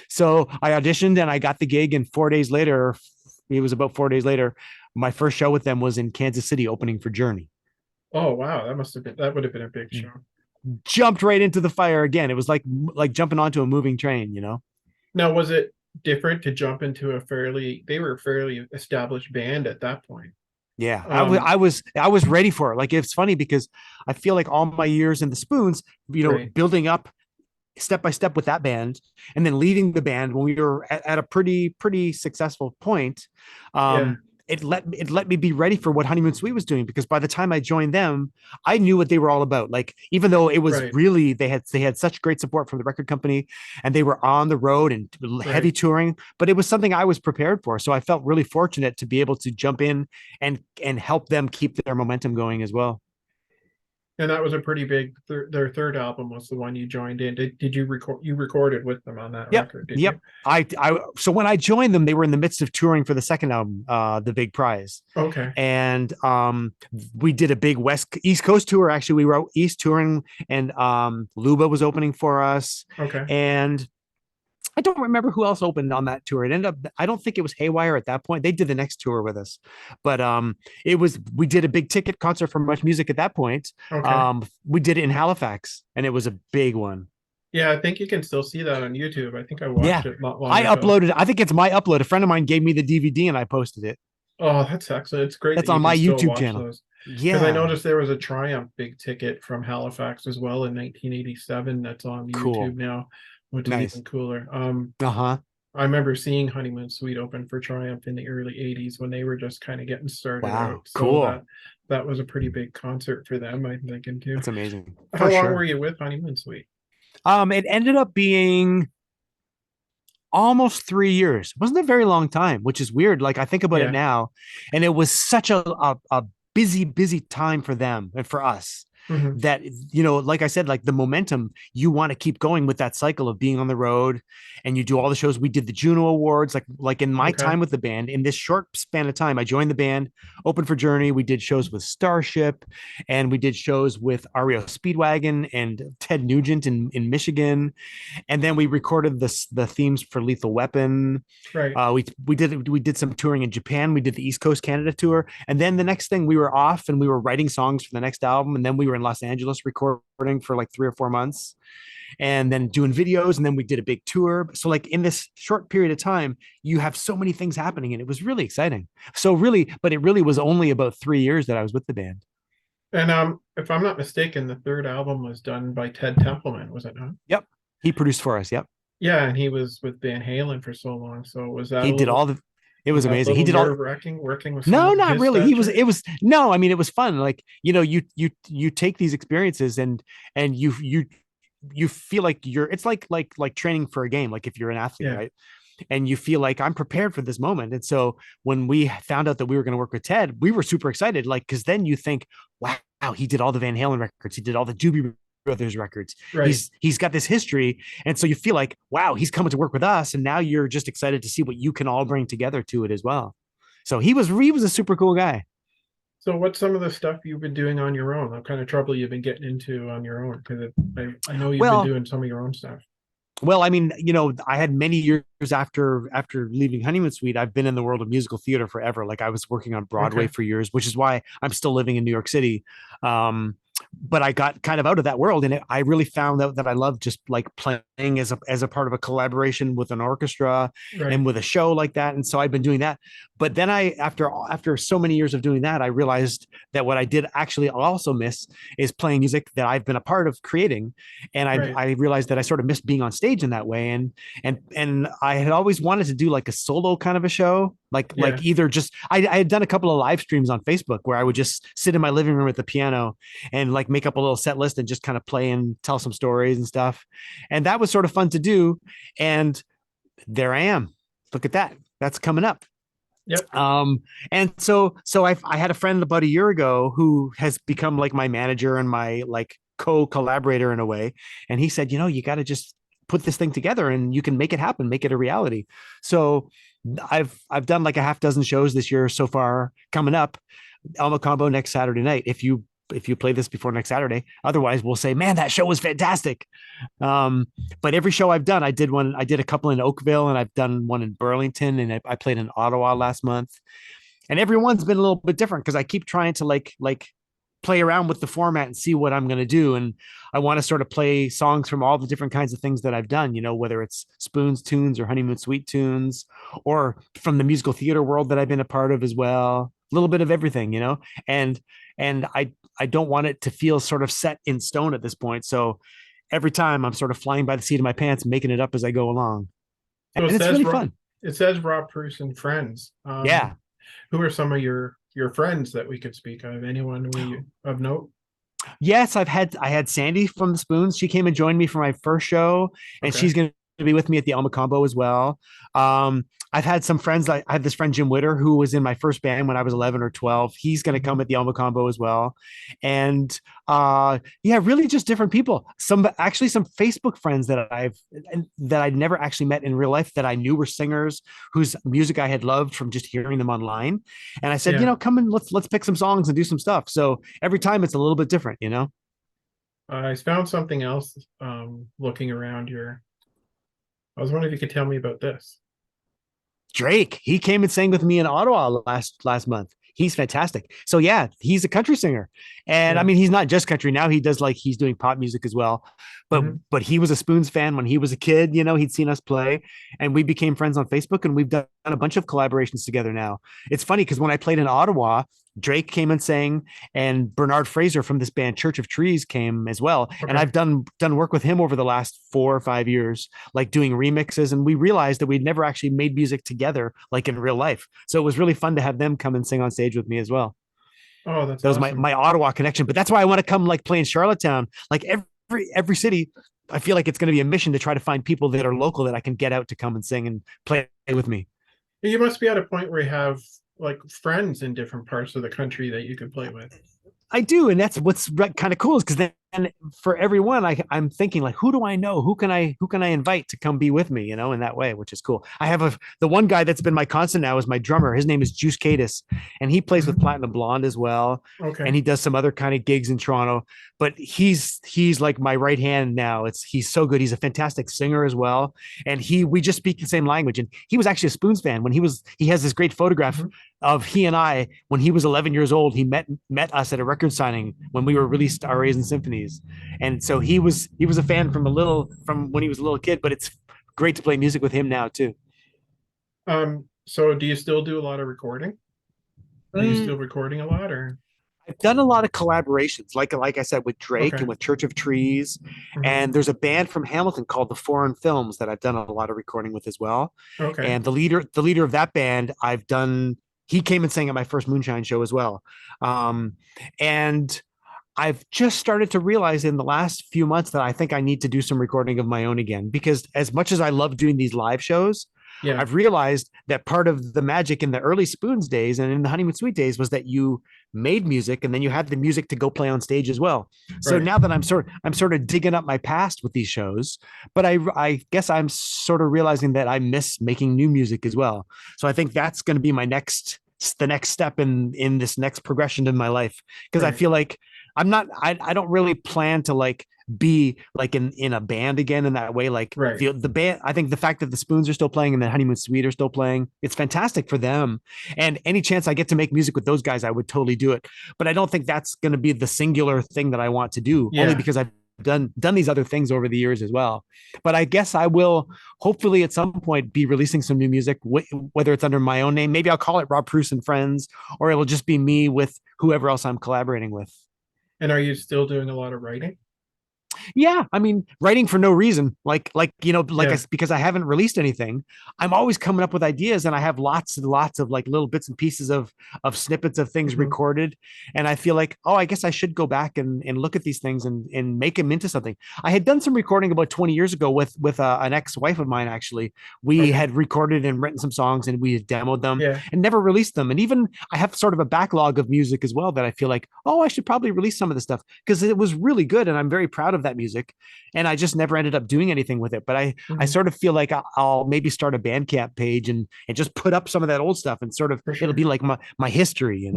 Speaker 2: So I auditioned and I got the gig. And 4 days later, it was about 4 days later, my first show with them was in Kansas City opening for Journey.
Speaker 1: Oh, wow. That would have been a big show.
Speaker 2: Jumped right into the fire again. It was like jumping onto a moving train, you know?
Speaker 1: Now, was it different to jump into they were a fairly established band at that point?
Speaker 2: Yeah,
Speaker 1: Um,
Speaker 2: I was ready for it. Like it's funny because I feel like all my years in the Spoons, you know,
Speaker 1: right.
Speaker 2: building up step by step with that band, and then leaving the band when we were at a pretty successful point.
Speaker 1: Yeah,
Speaker 2: um it let me be ready for what Honeymoon Suite was doing, because by the time I joined them, I knew what they were all about. Like, even though it was
Speaker 1: right,
Speaker 2: really, they had such great support from the record company, and they were on the road and heavy
Speaker 1: right.
Speaker 2: touring, but it was something I was prepared for. So I felt really fortunate to be able to jump in and help them keep their momentum going as well.
Speaker 1: And that was a pretty big, their third album was the one you joined in. Did you recorded with them on that
Speaker 2: Yep.
Speaker 1: record, did you?
Speaker 2: Yep. So when I joined them, they were in the midst of touring for the second album, The Big Prize.
Speaker 1: Okay.
Speaker 2: And we did a big East Coast tour. Actually, we were out East touring, and Luba was opening for us.
Speaker 1: Okay.
Speaker 2: And I don't remember who else opened on that tour. It ended up, I don't think it was Haywire at that point. They did the next tour with us. But we did a big ticket concert for Much Music at that point.
Speaker 1: Okay.
Speaker 2: We did it in Halifax, and it was a big one.
Speaker 1: Yeah, I think you can still see that on YouTube. I think I
Speaker 2: Yeah.
Speaker 1: watched it not long
Speaker 2: I
Speaker 1: ago.
Speaker 2: uploaded, I think it's my upload. A friend of mine gave me the DVD and I posted it.
Speaker 1: Oh, that's excellent. It's great that
Speaker 2: That's
Speaker 1: you
Speaker 2: on
Speaker 1: can
Speaker 2: my
Speaker 1: still
Speaker 2: YouTube
Speaker 1: watch
Speaker 2: channel.
Speaker 1: those. Because I
Speaker 2: Yeah.
Speaker 1: noticed there was a Triumph big ticket from Halifax as well in 1987 that's on YouTube
Speaker 2: Cool.
Speaker 1: now, which is
Speaker 2: Nice.
Speaker 1: even cooler.
Speaker 2: Uh-huh.
Speaker 1: I remember seeing Honeymoon Suite open for Triumph in the early 80s when they were just kind of getting started out.
Speaker 2: Wow.
Speaker 1: So
Speaker 2: Cool.
Speaker 1: that was a pretty big concert for them, I'm thinking too.
Speaker 2: That's amazing.
Speaker 1: How
Speaker 2: For
Speaker 1: long were
Speaker 2: sure.
Speaker 1: you with Honeymoon Suite?
Speaker 2: It ended up being almost 3 years. It wasn't a very long time, which is weird. Like, I think about it
Speaker 1: Yeah,
Speaker 2: now, and it was such a busy time for them and for us.
Speaker 1: Hmm.
Speaker 2: that, you know, like I said, like the momentum, you want to keep going with that cycle of being on the road, and you do all the shows. We did the Juno Awards, like in my
Speaker 1: Okay.
Speaker 2: time with the band, in this short span of time, I joined the band, opened for Journey. We did shows with Starship, and we did shows with REO Speedwagon and Ted Nugent in Michigan. And then we recorded the themes for Lethal Weapon.
Speaker 1: Right.
Speaker 2: We did some touring in Japan. We did the East Coast Canada tour, and then the next thing we were off and we were writing songs for the next album, and then we were in Los Angeles recording for like 3 or 4 months, and then doing videos, and then we did a big tour. So like in this short period of time, you have so many things happening, and it was really exciting. So really, but it really was only about 3 years that I was with the band.
Speaker 1: And if I'm not mistaken, the third album was done by Ted Templeman, was it not?
Speaker 2: Yep, he produced for us. Yep,
Speaker 1: Yeah, and he was with Van Halen for so long. So
Speaker 2: he did all the. It
Speaker 1: was
Speaker 2: was
Speaker 1: that a
Speaker 2: amazing. He
Speaker 1: little
Speaker 2: did all.
Speaker 1: nerve-wracking working with
Speaker 2: No,
Speaker 1: someone of
Speaker 2: not
Speaker 1: his
Speaker 2: really. He was.
Speaker 1: stature?
Speaker 2: It was no. I mean, it was fun. Like, you know, you take these experiences, and you feel like you're. It's like training for a game. Like if you're an athlete,
Speaker 1: Yeah.
Speaker 2: right? And you feel like I'm prepared for this moment. And so when we found out that we were going to work with Ted, we were super excited. Like, because then you think, wow, he did all the Van Halen records, he did all the Doobie Brothers records.
Speaker 1: Right.
Speaker 2: He's got this history, and so you feel like, wow, he's coming to work with us, and now you're just excited to see what you can all bring together to it as well. So he was a super cool guy.
Speaker 1: So what's some of the stuff you've been doing on your own? What kind of trouble you've been getting into on your own? Because I know you've been
Speaker 2: Well,
Speaker 1: doing some of your own stuff.
Speaker 2: Well, I mean, you know, I had many years after leaving Honeymoon Suite. I've been in the world of musical theater forever. Like I was working on Broadway
Speaker 1: Okay.
Speaker 2: for years, which is why I'm still living in New York City. But I got kind of out of that world, and I really found out that I love just like playing as a part of a collaboration with an orchestra
Speaker 1: Right.
Speaker 2: and with a show like that. And so I've been doing that. But then after so many years of doing that, I realized that what I did actually also miss is playing music that I've been a part of creating, and
Speaker 1: Right.
Speaker 2: I realized that I sort of missed being on stage in that way. And I had always wanted to do like a solo kind of a show, like
Speaker 1: Yeah.
Speaker 2: either just I had done a couple of live streams on Facebook where I would just sit in my living room at the piano and like make up a little set list and just kind of play and tell some stories and stuff. And that was sort of fun to do. And there I am. Look at that. That's coming up.
Speaker 1: Yep.
Speaker 2: And so I had a friend about a year ago who has become like my manager and my like co-collaborator in a way. And he said, you know, you got to just put this thing together and you can make it happen, make it a reality. So I've done like a half dozen shows this year so far coming up. Elmo Combo next Saturday night. If you play this before next Saturday, otherwise we'll say, man, that show was fantastic. But every show I've done, I did a couple in Oakville, and I've done one in Burlington, and I played in Ottawa last month. And everyone's been a little bit different because I keep trying to like play around with the format and see what I'm going to do. And I want to sort of play songs from all the different kinds of things that I've done, you know, whether it's Spoons tunes or Honeymoon Suite tunes, or from the musical theater world that I've been a part of as well. A little bit of everything, you know, and I don't want it to feel sort of set in stone at this point. So every time I'm sort of flying by the seat of my pants, making it up as I go along,
Speaker 1: So
Speaker 2: and it's really fun.
Speaker 1: it says Rob Preuss and friends.
Speaker 2: Yeah.
Speaker 1: Who are some of your friends that we could speak of? Anyone of note?
Speaker 2: Yes, I had Sandy from the Spoons. She came and joined me for my first show, and
Speaker 1: Okay.
Speaker 2: she's going to be with me at the Alma Combo as well. I've had some friends. I had this friend Jim Witter who was in my first band when I was 11 or 12. He's going to come at the Alma Combo as well, and yeah, really just different people. Some Facebook friends that I'd never actually met in real life that I knew were singers whose music I had loved from just hearing them online. And I said, you
Speaker 1: Yeah.
Speaker 2: know, come and let's pick some songs and do some stuff. So every time it's a little bit different, you know.
Speaker 1: I found something else looking around your. I was wondering if you could tell me about this.
Speaker 2: Drake, he came and sang with me in Ottawa last month. He's fantastic. So yeah, he's a country singer. And I
Speaker 1: Yeah.
Speaker 2: mean, he's not just country now. He does like he's doing pop music as well. But
Speaker 1: Mhm.
Speaker 2: but he was a Spoons fan when he was a kid, you know, he'd seen us play, and we became friends on Facebook, and we've done a bunch of collaborations together now. It's funny because when I played in Ottawa, Drake came and sang, and Bernard Fraser from this band Church of Trees came as well. And
Speaker 1: Okay.
Speaker 2: I've done work with him over the last 4 or 5 years, like doing remixes. And we realized that we'd never actually made music together like in real life. So it was really fun to have them come and sing on stage with me as well.
Speaker 1: Oh, that's
Speaker 2: That was
Speaker 1: awesome.
Speaker 2: my Ottawa connection. But that's why I want to come like play in Charlottetown. Like every city, I feel like it's going to be a mission to try to find people that are local that I can get out to come and sing and play with me.
Speaker 1: You must be at a point where you have like friends in different parts of the country that you could play with.
Speaker 2: I do, and that's what's kind of cool is because then for everyone, I'm thinking like, who do I know? Who can I invite to come be with me? In that way, which is cool. I have the one guy that's been my constant now is my drummer. His name is Juice Cadis, and he plays with
Speaker 1: Mhm.
Speaker 2: Platinum Blonde as well, and
Speaker 1: Okay.
Speaker 2: he does some other kind of gigs in Toronto. But he's like my right hand now. He's so good. He's a fantastic singer as well, and we just speak the same language. And he was actually a Spoons fan when he has this great photograph
Speaker 1: Mhm.
Speaker 2: of he and I when he was 11 years old. He met us at a record signing when we were released Arias and Symphonies, and so he was a fan from when he was a little kid. But it's great to play music with him now too.
Speaker 1: So do you still do a lot of recording? Are you
Speaker 2: Mm,
Speaker 1: still recording a lot or?
Speaker 2: I've done a lot of collaborations, like I said, with Drake
Speaker 1: Okay.
Speaker 2: and with Church of Trees,
Speaker 1: Mhm.
Speaker 2: and there's a band from Hamilton called the Foreign Films that I've done a lot of recording with as well.
Speaker 1: Okay.
Speaker 2: And the leader of that band, I've done. He came and sang at my first Moonshine show as well, and I've just started to realize in the last few months that I think I need to do some recording of my own again because as much as I love doing these live shows,
Speaker 1: Yeah.
Speaker 2: I've realized that part of the magic in the early Spoons days and in the Honeymoon Suite days was that you made music and then you had the music to go play on stage as well. So
Speaker 1: Right.
Speaker 2: now that I'm sort of digging up my past with these shows, but I guess I'm sort of realizing that I miss making new music as well. So I think that's going to be the next step in this next progression in my life because I
Speaker 1: Right.
Speaker 2: feel like I don't really plan to like be like in a band again in that way. Like
Speaker 1: Right.
Speaker 2: the band, I think the fact that the Spoons are still playing and the Honeymoon Suite are still playing, it's fantastic for them. And any chance I get to make music with those guys, I would totally do it. But I don't think that's going to be the singular thing that I want to do, only
Speaker 1: Yeah.
Speaker 2: because I've done these other things over the years as well. But I guess I will hopefully at some point be releasing some new music, whether it's under my own name. Maybe I'll call it Rob Preuss and Friends, or it'll just be me with whoever else I'm collaborating with.
Speaker 1: And are you still doing a lot of writing?
Speaker 2: Yeah, I mean, writing for no reason,
Speaker 1: Yeah.
Speaker 2: because I haven't released anything. I'm always coming up with ideas, and I have lots and lots of like little bits and pieces of snippets of things
Speaker 1: Mhm.
Speaker 2: recorded. And I feel like, oh, I guess I should go back and look at these things and make them into something. I had done some recording about 20 years ago with an ex-wife of mine. Actually, we
Speaker 1: Okay.
Speaker 2: had recorded and written some songs, and we had demoed them
Speaker 1: Yeah.
Speaker 2: and never released them. And even I have sort of a backlog of music as well that I feel like, oh, I should probably release some of this stuff because it was really good, and I'm very proud of that music, and I just never ended up doing anything with it. But I
Speaker 1: Mhm.
Speaker 2: sort of feel like I'll maybe start a Bandcamp page and just put up some of that old stuff and sort of
Speaker 1: For
Speaker 2: it'll be
Speaker 1: sure.
Speaker 2: like my history.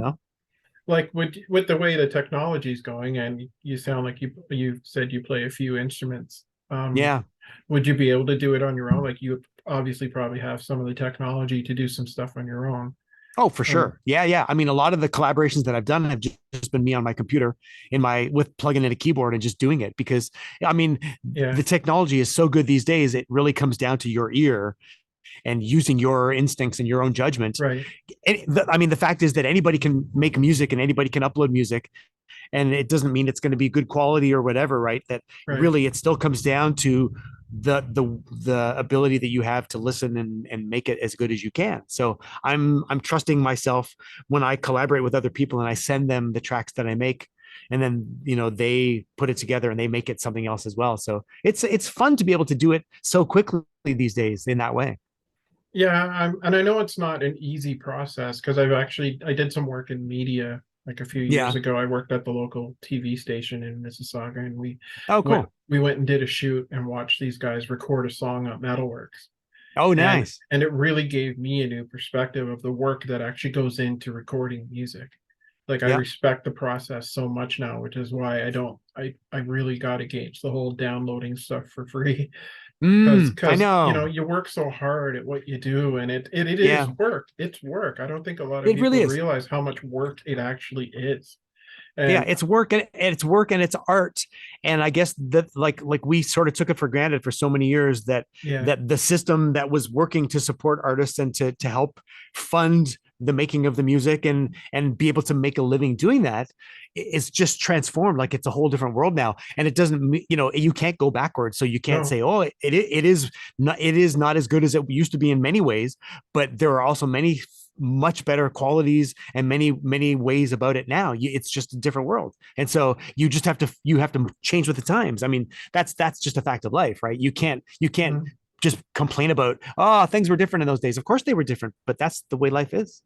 Speaker 1: Like with the way the technology is going, and you sound like you said you play a few instruments.
Speaker 2: Yeah.
Speaker 1: Would you be able to do it on your own? Like you obviously probably have some of the technology to do some stuff on your own.
Speaker 2: Oh, for
Speaker 1: Um,
Speaker 2: sure. Yeah, yeah. I mean, a lot of the collaborations that I've done have just been me on my computer with plugging in a keyboard and just doing it because I mean,
Speaker 1: yeah.
Speaker 2: the technology is so good these days. It really comes down to your ear and using your instincts and your own judgment.
Speaker 1: Right.
Speaker 2: I mean, the fact is that anybody can make music and anybody can upload music, and it doesn't mean it's going to be good quality or whatever, right? That
Speaker 1: Right.
Speaker 2: really it still comes down to the ability that you have to listen and make it as good as you can. So I'm trusting myself when I collaborate with other people and I send them the tracks that I make, and then they put it together and they make it something else as well. So it's fun to be able to do it so quickly these days in that way.
Speaker 1: Yeah, and I know it's not an easy process because I did some work in media like a few years
Speaker 2: Yeah.
Speaker 1: ago. I worked at the local TV station in Mississauga, and
Speaker 2: Oh,
Speaker 1: went
Speaker 2: cool.
Speaker 1: we went and did a shoot and watched these guys record a song at Metalworks.
Speaker 2: Oh,
Speaker 1: And
Speaker 2: nice.
Speaker 1: and it really gave me a new perspective of the work that actually goes into recording music. Like I
Speaker 2: Yeah.
Speaker 1: respect the process so much now, which is why I don't I really got to gauge the whole downloading stuff for free
Speaker 2: I
Speaker 1: because
Speaker 2: know.
Speaker 1: you work so hard at what you do, and it is
Speaker 2: Yeah.
Speaker 1: work. It's work. I don't think a lot of
Speaker 2: It really
Speaker 1: people
Speaker 2: is.
Speaker 1: realize how much work it actually is.
Speaker 2: Yeah,
Speaker 1: And
Speaker 2: it's art. And I guess that like we sort of took it for granted for so many years that
Speaker 1: yeah.
Speaker 2: that the system that was working to support artists and to help fund the making of the music and be able to make a living doing that is just transformed. Like it's a whole different world now, and it doesn't, you can't go backwards. So you can't
Speaker 1: No.
Speaker 2: say, oh, it is not as good as it used to be in many ways, but there are also many much better qualities and many ways about it now. It's just a different world, and so you have to change with the times. I mean, that's just a fact of life, right? You can't
Speaker 1: Mhm.
Speaker 2: just complain about, oh, things were different in those days. Of course they were different, but that's the way life is.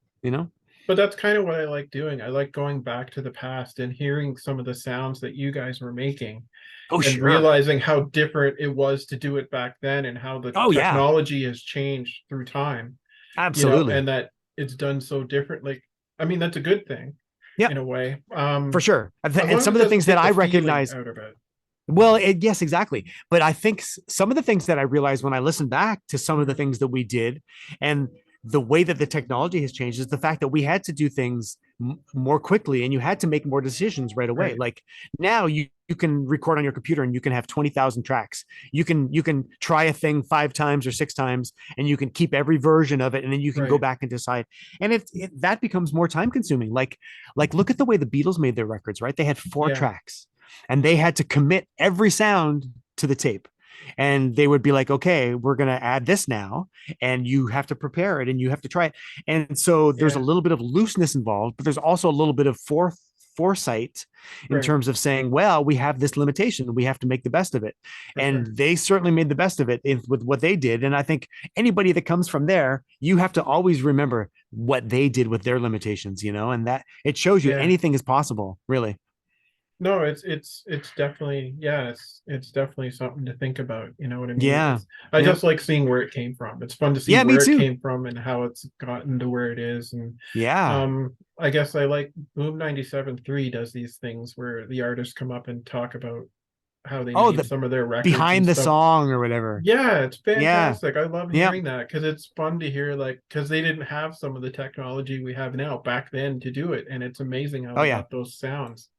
Speaker 1: But that's kind of what I like doing. I like going back to the past and hearing some of the sounds that you guys were making
Speaker 2: Oh,
Speaker 1: and
Speaker 2: sure.
Speaker 1: realizing how different it was to do it back then and how the
Speaker 2: Oh, yeah,
Speaker 1: technology has changed through time,
Speaker 2: absolutely.
Speaker 1: and that it's done so different. Like, I mean, that's a good thing
Speaker 2: Yep,
Speaker 1: in a way.
Speaker 2: for sure.
Speaker 1: As
Speaker 2: And
Speaker 1: long as
Speaker 2: some
Speaker 1: it
Speaker 2: of the
Speaker 1: doesn't
Speaker 2: things that
Speaker 1: take the
Speaker 2: I
Speaker 1: feeling
Speaker 2: recognize,
Speaker 1: out of it.
Speaker 2: well, yes, exactly. But I think some of the things that I realized when I listen back to some of the
Speaker 1: Mhm.
Speaker 2: things that we did and the way that the technology has changed is the fact that we had to do things more quickly and you had to make more decisions right away.
Speaker 1: Right,
Speaker 2: Like now you can record on your computer and you can have 20,000 tracks. You can try a thing 5 times or 6 times and you can keep every version of it and then you can go
Speaker 1: right.
Speaker 2: back and decide. And that becomes more time consuming. Like look at the way the Beatles made their records, right? They had four
Speaker 1: Yeah,
Speaker 2: tracks and they had to commit every sound to the tape. And they would be like, okay, we're going to add this now, and you have to prepare it and you have to try it. And so there's a
Speaker 1: yeah,
Speaker 2: little bit of looseness involved, but there's also a little bit of foresight in
Speaker 1: right,
Speaker 2: terms of saying, well, we have this limitation. We have to make the best of it.
Speaker 1: for
Speaker 2: And
Speaker 1: sure.
Speaker 2: they certainly made the best of it with what they did. And I think anybody that comes from there, you have to always remember what they did with their limitations, and that it shows you
Speaker 1: Yeah.
Speaker 2: anything is possible, really.
Speaker 1: No, it's definitely, yeah, it's definitely something to think about. You know what I mean?
Speaker 2: Yeah.
Speaker 1: It's I
Speaker 2: Yep.
Speaker 1: just like seeing where it came from. It's fun to see
Speaker 2: Yeah, me
Speaker 1: where it
Speaker 2: too.
Speaker 1: came from and how it's gotten to where it is. And
Speaker 2: Yeah.
Speaker 1: I guess I like Boom 97.3 does these things where the artists come up and talk about how they
Speaker 2: Oh,
Speaker 1: made
Speaker 2: the
Speaker 1: some of their records and
Speaker 2: behind the
Speaker 1: stuff.
Speaker 2: song or whatever.
Speaker 1: Yeah, it's
Speaker 2: Yeah.
Speaker 1: fantastic. I love
Speaker 2: Yep.
Speaker 1: hearing that because it's fun to hear, like, because they didn't have some of the technology we have now back then to do it, and it's amazing how
Speaker 2: Oh
Speaker 1: they
Speaker 2: yeah.
Speaker 1: got those sounds.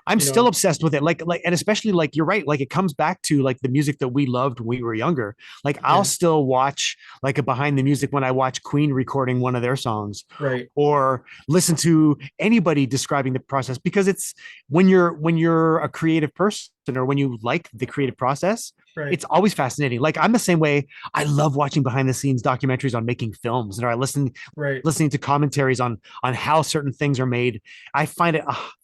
Speaker 2: I'm
Speaker 1: You
Speaker 2: still
Speaker 1: know,
Speaker 2: obsessed with it. And especially like you're right. Like it comes back to like the music that we loved when we were younger. Like I'll
Speaker 1: yeah,
Speaker 2: still watch like a behind the music when I watch Queen recording one of their songs,
Speaker 1: right,
Speaker 2: or listen to anybody describing the process because it's when you're a creative person or when you like the creative process,
Speaker 1: right.
Speaker 2: it's always fascinating. Like I'm the same way. I love watching behind the scenes documentaries on making films, and I
Speaker 1: Right.
Speaker 2: listening to commentaries on how certain things are made. I find it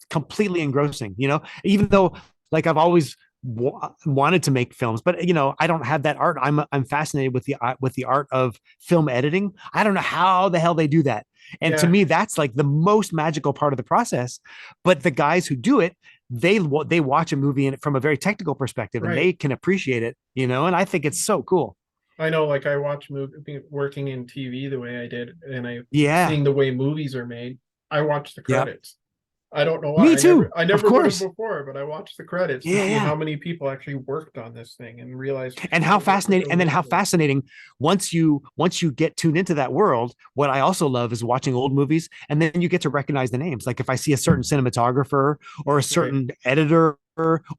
Speaker 2: completely engrossing, even though like I've always wanted to make films, but I don't have that art. I'm fascinated with the art of film editing. I don't know how the hell they do that. And to
Speaker 1: Yeah,
Speaker 2: me, that's like the most magical part of the process. But the guys who do it, they watch a movie and from a very technical perspective and
Speaker 1: right.
Speaker 2: they can appreciate it, and I think it's so cool.
Speaker 1: I know, like I watch movie working in TV the way I did, and I
Speaker 2: Yeah.
Speaker 1: seeing the way movies are made. I watch the
Speaker 2: Yep.
Speaker 1: credits. I don't know why.
Speaker 2: Me
Speaker 1: I never
Speaker 2: too.
Speaker 1: I
Speaker 2: Of
Speaker 1: never would have
Speaker 2: course.
Speaker 1: before, but I watched the credits to
Speaker 2: Yeah.
Speaker 1: see how
Speaker 2: Yeah.
Speaker 1: many people actually worked on this thing and realized
Speaker 2: And
Speaker 1: all
Speaker 2: how
Speaker 1: the work that
Speaker 2: fascinating
Speaker 1: goes
Speaker 2: and then how
Speaker 1: into it.
Speaker 2: fascinating once you get tuned into that world. What I also love is watching old movies and then you get to recognize the names. Like if I see a certain cinematographer or a
Speaker 1: Right.
Speaker 2: certain editor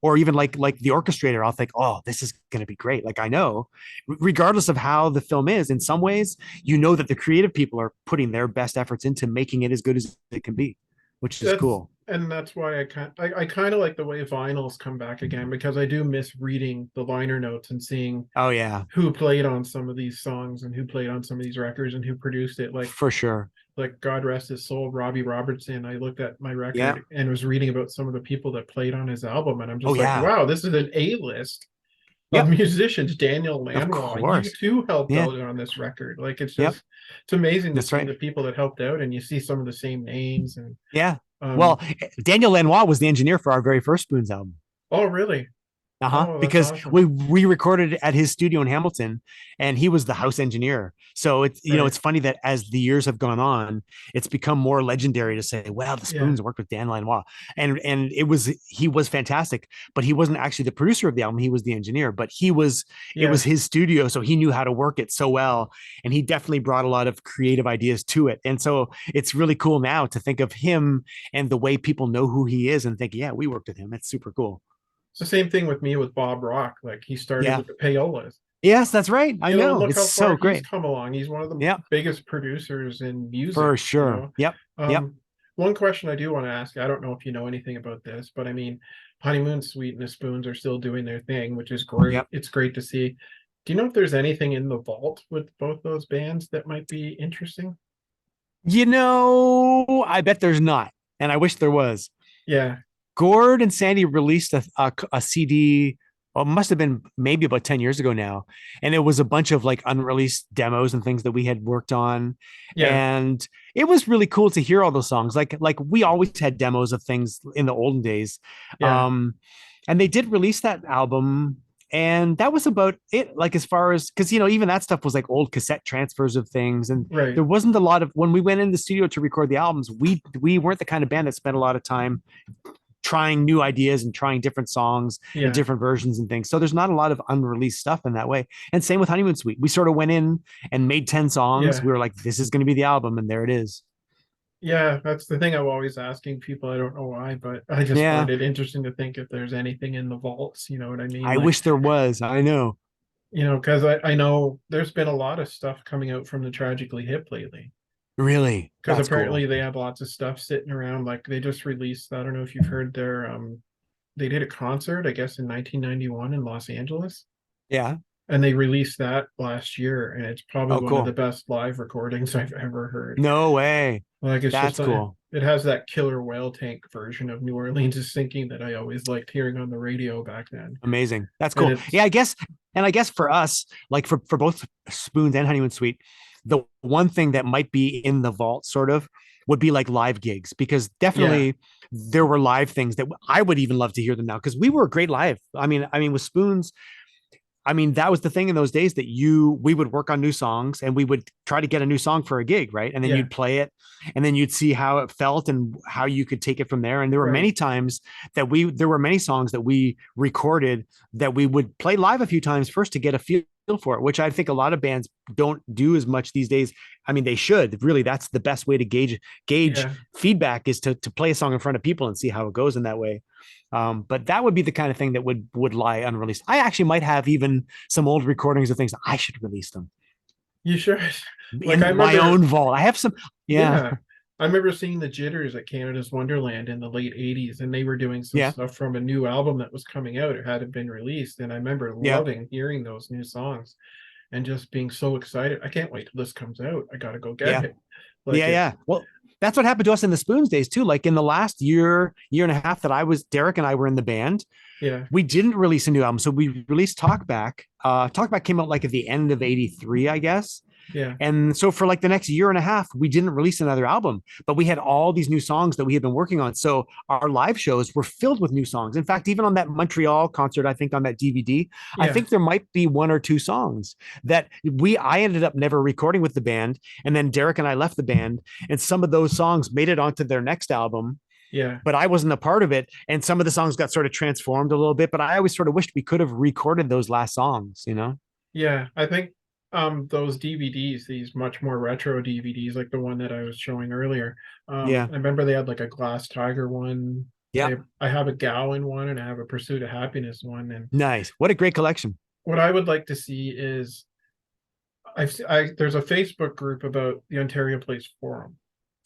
Speaker 2: or even like the orchestrator, I'll think, oh, this is going to be great. Like I know, regardless of how the film is, in some ways that the creative people are putting their best efforts into making it as good as it can be, which is
Speaker 1: That's
Speaker 2: cool.
Speaker 1: and that's why I kind of like the way vinyls come back again because I do miss reading the liner notes and seeing
Speaker 2: Oh yeah,
Speaker 1: who played on some of these songs and who played on some of these records and who produced it.
Speaker 2: for sure.
Speaker 1: Like God rest his soul, Robbie Robertson. I looked at my
Speaker 2: Yeah.
Speaker 1: record and was reading about some of the people that played on his album, and I'm
Speaker 2: Oh
Speaker 1: just like,
Speaker 2: yeah.
Speaker 1: wow, this is an A list of
Speaker 2: Yep.
Speaker 1: musicians. Daniel
Speaker 2: Of
Speaker 1: Lanois, you
Speaker 2: course.
Speaker 1: too helped
Speaker 2: Yeah.
Speaker 1: out on this record. Like
Speaker 2: Yep.
Speaker 1: it's amazing to
Speaker 2: That's
Speaker 1: see
Speaker 2: right.
Speaker 1: the people that helped out, and you see some of the same names. And
Speaker 2: Yeah.
Speaker 1: um,
Speaker 2: Well, Daniel Lanois was the engineer for our very first Spoons album.
Speaker 1: oh really? Oh, that's
Speaker 2: Because
Speaker 1: awesome.
Speaker 2: we recorded at his studio in Hamilton, and he was the house engineer. So it's
Speaker 1: Right?
Speaker 2: it's funny that as the years have gone on, it's become more legendary to say, "Well, the
Speaker 1: Yeah,
Speaker 2: Spoons worked with Dan Lanois," and he was fantastic. But he wasn't actually the producer of the album; he was the engineer. But it was
Speaker 1: yeah.
Speaker 2: his studio, so he knew how to work it so well, and he definitely brought a lot of creative ideas to it. And so it's really cool now to think of him and the way people know who he is and think, "Yeah, we worked with him." It's super cool.
Speaker 1: It's the same thing with me with Bob Rock. Like he started
Speaker 2: Yeah.
Speaker 1: with the payolas,
Speaker 2: Yes, that's right. I
Speaker 1: and
Speaker 2: know.
Speaker 1: look
Speaker 2: It's
Speaker 1: how far
Speaker 2: so
Speaker 1: he's
Speaker 2: great.
Speaker 1: come along. He's one of the
Speaker 2: Yeah,
Speaker 1: biggest producers in music,
Speaker 2: for sure. Yep. Yep.
Speaker 1: um one question I do want to ask, I don't know if you know anything about this, but I mean, Honeymoon Suite and the Spoons are still doing their thing, which is great.
Speaker 2: Yep.
Speaker 1: It's great to see. Do you know if there's anything in the vault with both those bands that might be interesting?
Speaker 2: I bet there's not. And I wish there was.
Speaker 1: Yeah,
Speaker 2: Gord and Sandy released a CD Well, it must have been maybe about 10 years ago now. And it was a bunch of like unreleased demos and things that we had worked on.
Speaker 1: Yeah,
Speaker 2: And it was really cool to hear all those songs. Like we always had demos of things in the olden days.
Speaker 1: yeah,
Speaker 2: Um, and they did release that album. And that was about it. Like as far as because even that stuff was like old cassette transfers of things. And
Speaker 1: right.
Speaker 2: there wasn't a lot of when we went in the studio to record the albums, we weren't the kind of band that spent a lot of time trying new ideas and trying different songs and
Speaker 1: Yeah,
Speaker 2: different versions and things. So there's not a lot of unreleased stuff in that way. And same with Honeymoon Suite. We sort of went in and made 10 songs.
Speaker 1: yeah,
Speaker 2: We were like, this is going to be the album. And there it is.
Speaker 1: yeah. That's the thing I'm always asking people. I don't know why, but I just
Speaker 2: Yeah.
Speaker 1: find it interesting to think if there's anything in the vaults. You know what I mean?
Speaker 2: I
Speaker 1: Like,
Speaker 2: wish there was. I know.
Speaker 1: because I know there's been a lot of stuff coming out from the Tragically Hip lately.
Speaker 2: Really.
Speaker 1: Because
Speaker 2: That's
Speaker 1: apparently
Speaker 2: cool.
Speaker 1: they have lots of stuff sitting around. Like they just released, I don't know if you've heard they did a concert, I guess in 1991 in Los Angeles.
Speaker 2: Yeah.
Speaker 1: And they released that last year, and it's probably
Speaker 2: Oh,
Speaker 1: one of the
Speaker 2: cool.
Speaker 1: best live recordings I've ever heard.
Speaker 2: No way.
Speaker 1: Like it's just
Speaker 2: That's cool.
Speaker 1: it has that killer whale tank version of New Orleans is Sinking that I always liked hearing on the radio back then.
Speaker 2: Amazing. That's
Speaker 1: And
Speaker 2: cool.
Speaker 1: it's
Speaker 2: Yeah, I guess. And I guess for us, like for both Spoons and Honeymoon Suite, the one thing that might be in the vault sort of would be like live gigs because
Speaker 1: yeah,
Speaker 2: definitely there were live things that I would even love to hear them now because we were great live. I mean with Spoons, I mean, that was the thing in those days that we would work on new songs and we would try to get a new song for a gig, right? And then
Speaker 1: yeah,
Speaker 2: you'd play it and then you'd see how it felt and how you could take it from there. And there were
Speaker 1: right.
Speaker 2: many times there were many songs that we recorded that we would play live a few times first to get a feel for it, which I think a lot of bands don't do as much these days. I mean, they should really, that's the best way to gauge
Speaker 1: Yeah.
Speaker 2: feedback is to play a song in front of people and see how it goes in that way. But that would be the kind of thing that would lie unreleased. I actually might have even some old recordings of things. I should release them
Speaker 1: You sure? Like I
Speaker 2: in my
Speaker 1: remember,
Speaker 2: own vault. I have some. Yeah,
Speaker 1: yeah. I remember seeing the Jitters at Canada's Wonderland in the late 80s, and they were doing some
Speaker 2: yeah,
Speaker 1: stuff from a new album that was coming out. It hadn't been released. And I remember
Speaker 2: yeah,
Speaker 1: loving hearing those new songs and just being so excited. I can't wait till this comes out. I gotta go get
Speaker 2: yeah,
Speaker 1: it. Like
Speaker 2: yeah,
Speaker 1: it,
Speaker 2: yeah. Well, that's what happened to us in the Spoons days too. Like in the last year and a half that Derek and I were in the band,
Speaker 1: yeah,
Speaker 2: we didn't release a new album. So we released Talkback. Talkback came out like at the end of '83, I guess.
Speaker 1: yeah,
Speaker 2: And so for like the next year and a half, we didn't release another album, but we had all these new songs that we had been working on. So our live shows were filled with new songs. In fact, even on that Montreal concert, I think on that DVD, I
Speaker 1: yeah,
Speaker 2: think there might be one or two songs that I ended up never recording with the band. And then Derek and I left the band, and some of those songs made it onto their next album.
Speaker 1: yeah,
Speaker 2: But I wasn't a part of it. And some of the songs got sort of transformed a little bit. But I always sort of wished we could have recorded those last songs.
Speaker 1: yeah. I think those DVDs, these much more retro DVDs, like the one that I was showing earlier.
Speaker 2: Yeah.
Speaker 1: I remember they had like a Glass Tiger one.
Speaker 2: Yeah.
Speaker 1: I have a Gowan one and I have a Pursuit of Happiness one. And
Speaker 2: Nice. What a great collection.
Speaker 1: what I would like to see is there's a Facebook group about the Ontario Place Forum.